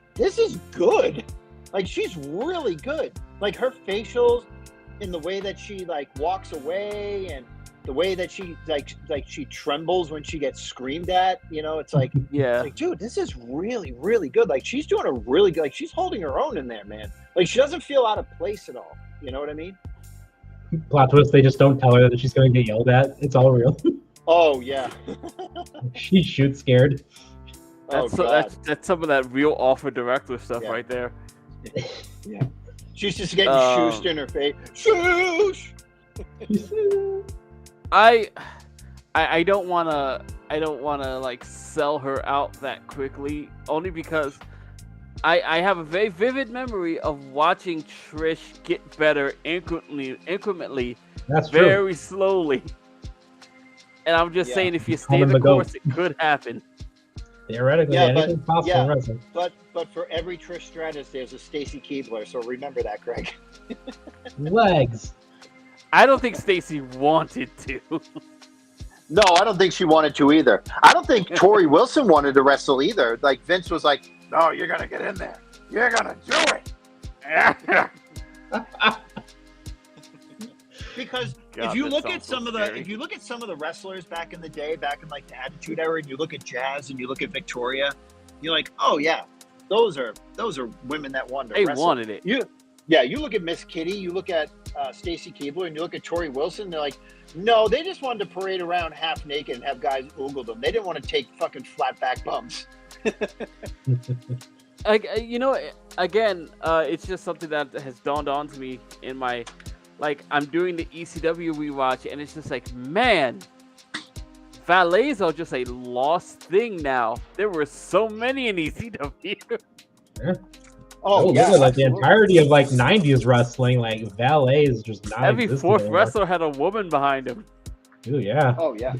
good. Like she's really good. Like her facials in the way that she like walks away and the way that she like she trembles when she gets screamed at, it's like, it's like, dude, this is really, really good. Like she's doing a really good, like she's holding her own in there, man. Like she doesn't feel out of place at all. You know what I mean? Plot twist, they just don't tell her that she's going to get yelled at. It's all real. Oh yeah. She shoots scared. That's some of that real offer director stuff right there. Yeah. She's just getting shooshed in her face. Shoosh! I don't wanna like sell her out that quickly, only because I have a very vivid memory of watching Trish get better incrementally, very slowly. And I'm just saying, if you stay the course, it could happen. Theoretically, anything's possible in wrestling. But for every Trish Stratus, there's a Stacy Keibler, so remember that, Greg. Legs. I don't think Stacy wanted to. No, I don't think she wanted to either. I don't think Tori Wilson wanted to wrestle either. Like Vince was like, "No, you're gonna get in there. You're gonna do it." Because if you look at some of the wrestlers back in the day, back in like the Attitude Era, and you look at Jazz and you look at Victoria, you're like, "Oh yeah, those are women that wanted to wrestle." Wanted it. You look at Miss Kitty, you look at Stacy Keibler, and you look at Tori Wilson, they're like, no, they just wanted to parade around half naked and have guys oogle them. They didn't want to take fucking flat back bumps. Again, it's just something that has dawned on to me in my, like, I'm doing the ECW rewatch, and it's just like, man, valets are just a lost thing now. There were so many in ECW. Yeah. Oh, yeah, like the absolutely. entirety of like 90s wrestling, like Valet is just not Every existing fourth anymore. wrestler had a woman behind him. Ooh, yeah. Oh, yeah.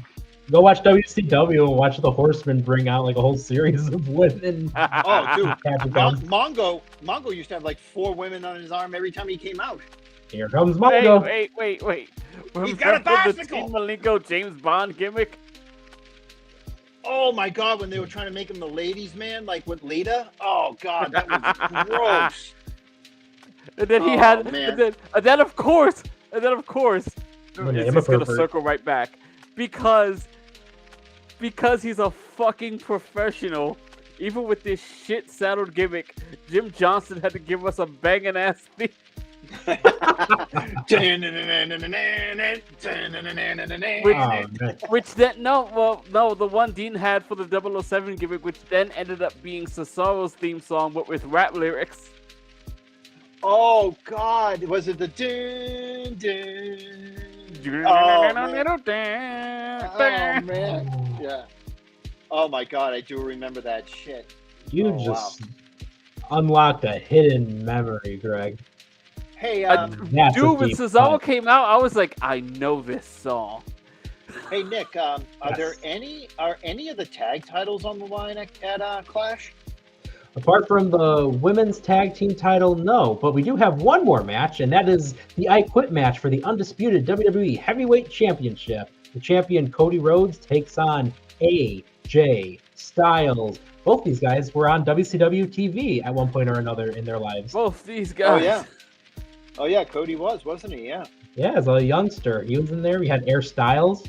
Go watch WCW and watch the Horsemen bring out like a whole series of women. Oh, dude. Capricorns. Mongo used to have like 4 women on his arm every time he came out. Here comes Mongo. Wait. He's got a Remember the bicycle! Dean Malenko James Bond gimmick? Oh my God, when they were trying to make him the ladies' man, like with Lita. Oh God, that was gross. And then he Oh, had, man. and then of course, it's I'm a just gonna pervert. circle right back because he's a fucking professional. Even with this shit saddled gimmick, Jim Johnson had to give us a banging ass theme. Which then the one Dean had for the 007 gimmick, which then ended up being Cesaro's theme song, but with rap lyrics. Oh God, was it the dun dun? Oh man, yeah. Oh my God, I do remember that shit. You just unlocked a hidden memory, Greg. Hey, dude, when Cesaro came out, I was like, I know this song. Hey Nick, are any of the tag titles on the line at Clash? Apart from the women's tag team title, no. But we do have one more match, and that is the I Quit match for the undisputed WWE Heavyweight Championship. The champion Cody Rhodes takes on AJ Styles. Both these guys were on WCW TV at one point or another in their lives. Both these guys. Oh yeah, Cody wasn't he? Yeah. Yeah, as a youngster, he was in there. We had Air Styles.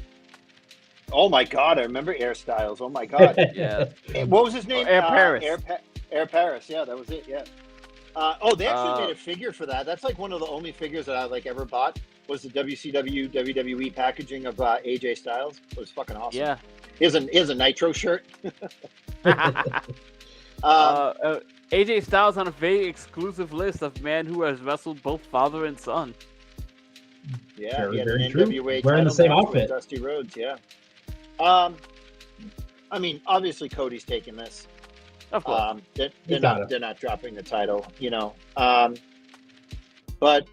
Oh my God, I remember Air Styles. Oh my God. Yeah. What was his name? Air Paris. Air Paris. Yeah, that was it. Yeah. They actually made a figure for that. That's like one of the only figures that I like ever bought. Was the WCW WWE packaging of AJ Styles. It was fucking awesome. Yeah. Here's a Nitro shirt. AJ Styles on a very exclusive list of men who has wrestled both father and son. Yeah, Very, he had very an true. NWA Wearing the title same match with outfit. Dusty Rhodes, yeah. I mean, obviously Cody's taking this. Of course. They're not dropping the title, you know. But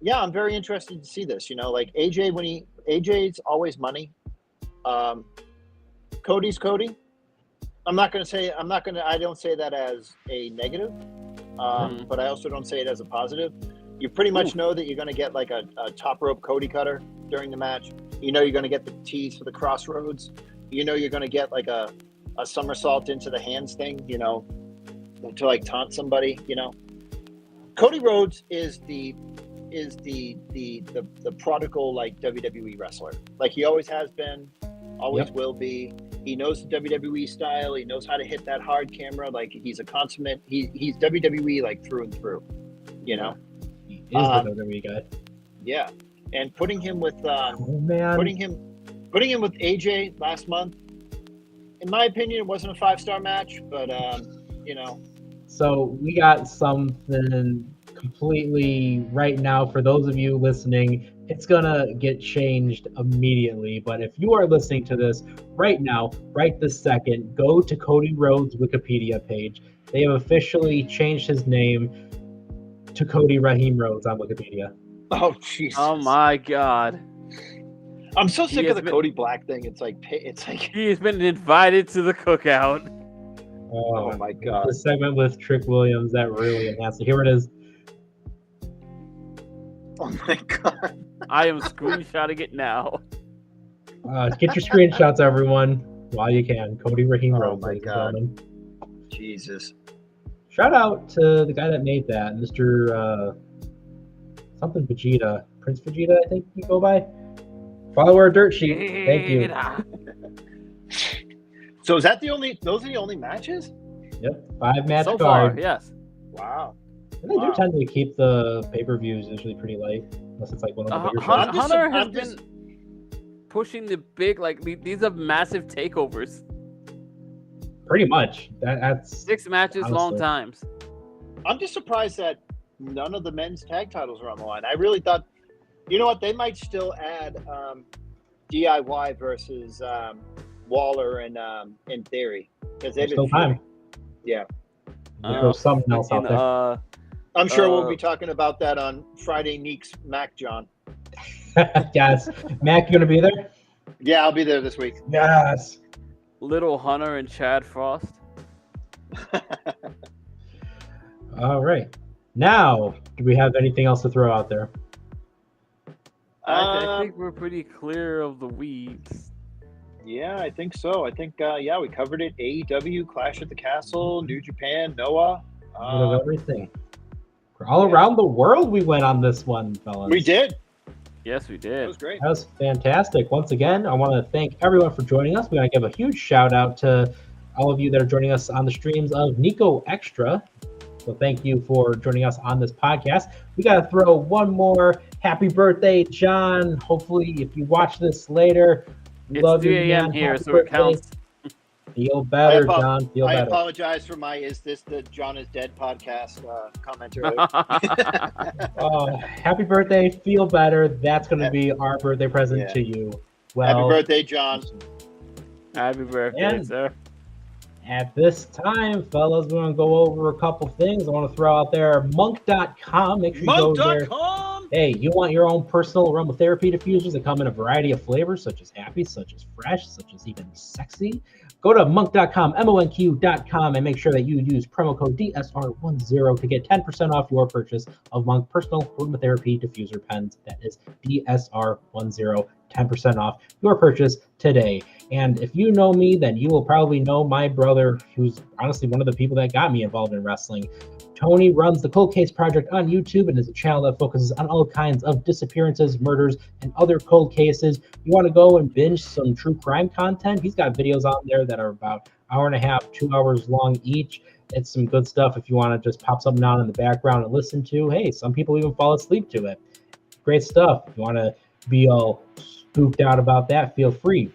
yeah, I'm very interested to see this. You know, like AJ's always money. Cody's Cody. I don't say that as a negative, but I also don't say it as a positive. You pretty much know that you're going to get like a top rope Cody cutter during the match. You know you're going to get the tease for the crossroads. You know you're going to get like a somersault into the hands thing, you know, to like taunt somebody, you know. Cody Rhodes is the prodigal like WWE wrestler. Like he always has been, always will be. He knows the WWE style. He knows how to hit that hard camera. Like he's a consummate. He's WWE like through and through, you know. He is the WWE guy. Yeah, and putting him with putting him with AJ last month. In my opinion, it wasn't a 5-star match, but you know. So we got something completely right now for those of you listening. It's gonna get changed immediately, but if you are listening to this right now, right this second, go to Cody Rhodes' Wikipedia page. They have officially changed his name to Cody Raheem Rhodes on Wikipedia. Oh Jesus! Oh my God! I'm so sick of the Cody Black thing. It's like he's been invited to the cookout. Oh my God! The segment with Trick Williams that really enhanced it. Here it is. Oh my God! I am screenshotting it now. Get your screenshots, everyone, while you can. Cody Raheem Rhodes, my ladies and God. gentlemen. Jesus! Shout out to the guy that made that, Mr. Something Vegeta, Prince Vegeta, I think you go by. Follow our dirt sheet. Thank you. So is that those are the only matches? Yep, 5-match so card. far, yes. Wow. And they do tend to keep the pay-per-views usually pretty light, unless it's like one of the bigger shows. Hunter has been pushing the big, like these are massive takeovers. Pretty much. That's 6 matches, honestly long times. I'm just surprised that none of the men's tag titles are on the line. I really thought, you know what, they might still add DIY versus Waller and In Theory because they've been still time. Yeah. We'll throw something else out there. I'm sure we'll be talking about that on Friday Neeks Mac, John. Yes. Mac, you going to be there? Yeah, I'll be there this week. Yes. Little Hunter and Chad Frost. All right. Now, do we have anything else to throw out there? I think we're pretty clear of the weeds. Yeah, I think so. I think, we covered it. AEW, Clash at the Castle, New Japan, Noah. Everything. All around the world we went on this one, fellas. We did. Yes, we did. That was great. That was fantastic. Once again, I want to thank everyone for joining us. We want to give a huge shout out to all of you that are joining us on the streams of Nico Extra. So thank you for joining us on this podcast. We got to throw one more happy birthday, John. Hopefully, if you watch this later, it's love 3 you, a.m. man. here, Happy so birthday. it counts. Feel better, John. Feel I better. apologize for my "Is This the John is Dead" podcast comment earlier. Happy birthday. Feel better. That's going to be our birthday present to you. Well, happy birthday, John. Happy birthday, sir. At this time, fellas, we're going to go over a couple things. I want to throw out there monk.com. Make sure you go there. Hey, you want your own personal aromatherapy diffusers that come in a variety of flavors, such as happy, such as fresh, such as even sexy. Go to monk.com, monq.com, and make sure that you use promo code DSR10 to get 10% off your purchase of Monk Personal Aromatherapy Diffuser Pens. That is DSR10, 10% off your purchase today. And if you know me, then you will probably know my brother, who's honestly one of the people that got me involved in wrestling. Tony runs the Cold Case Project on YouTube and is a channel that focuses on all kinds of disappearances, murders, and other cold cases. You want to go and binge some true crime content? He's got videos on there that are about an hour and a half, 2 hours long each. It's some good stuff if you want to just pop something on in the background and listen to. Hey, some people even fall asleep to it. Great stuff. If you want to be all spooked out about that, feel free.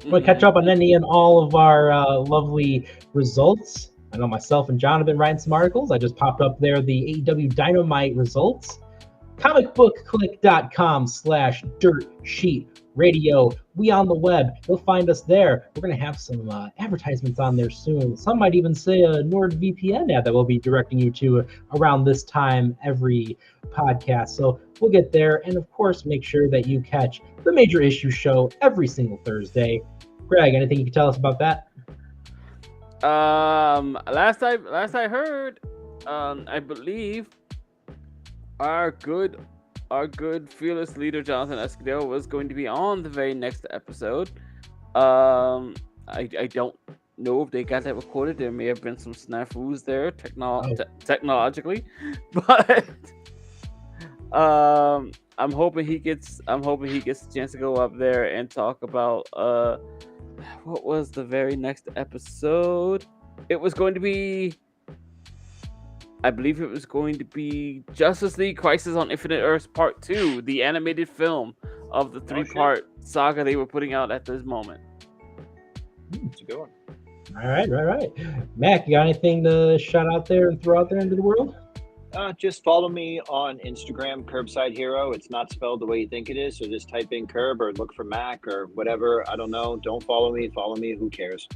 Want to catch up on any and all of our lovely results? I know myself and John have been writing some articles. I just popped up there the AEW Dynamite results. comicbookclick.com/dirtsheetradio. We on the web. You'll find us there. We're going to have some advertisements on there soon. Some might even say a NordVPN ad that we'll be directing you to around this time every podcast. So we'll get there. And of course, make sure that you catch the Major Issue Show every single Thursday. Greg, anything you can tell us about that? Last I heard, I believe our good fearless leader Jonathan Escudero was going to be on the very next episode. I don't know if they got that recorded. There may have been some snafus there technologically, but I'm hoping he gets a chance to go up there and talk about what was the very next episode? It was going to be, I believe it was going to be Justice League Crisis on Infinite Earths Part 2, the animated film of the 3-part saga they were putting out at this moment. It's a good one. All right. Mac, you got anything to shout out there and throw out there into the world? Just follow me on Instagram, Curbside Hero. It's not spelled the way you think it is, so just type in Curb or look for Mac or whatever. I don't know. Don't follow me. Follow me. Who cares?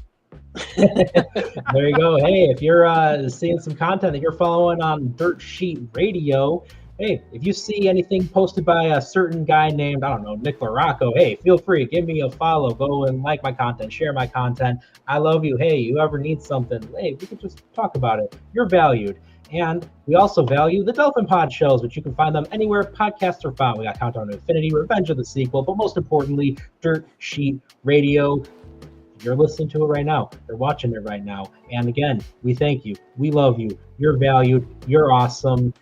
There you go. Hey, if you're seeing some content that you're following on Dirt Sheet Radio, hey, if you see anything posted by a certain guy named, I don't know, Nick LaRocco, hey, feel free. Give me a follow. Go and like my content. Share my content. I love you. Hey, you ever need something, hey, we can just talk about it. You're valued. And we also value the Dolphin Pod shows, which you can find them anywhere podcasts are found. We got Countdown to Infinity, Revenge of the Sequel, but most importantly, Dirt Sheet Radio. You're listening to it right now. You're watching it right now. And again, we thank you. We love you. You're valued. You're awesome.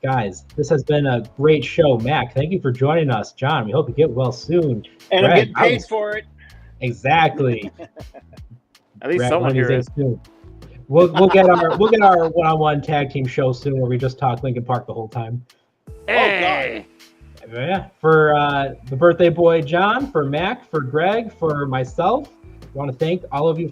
Guys, this has been a great show. Mac, thank you for joining us. John, we hope you get well soon. And I'm getting paid for it. Exactly. At least someone here is. We'll get our one-on-one tag team show soon where we just talk Linkin Park the whole time. Hey. Oh God! Yeah, for the birthday boy John, for Mac, for Greg, for myself, I want to thank all of you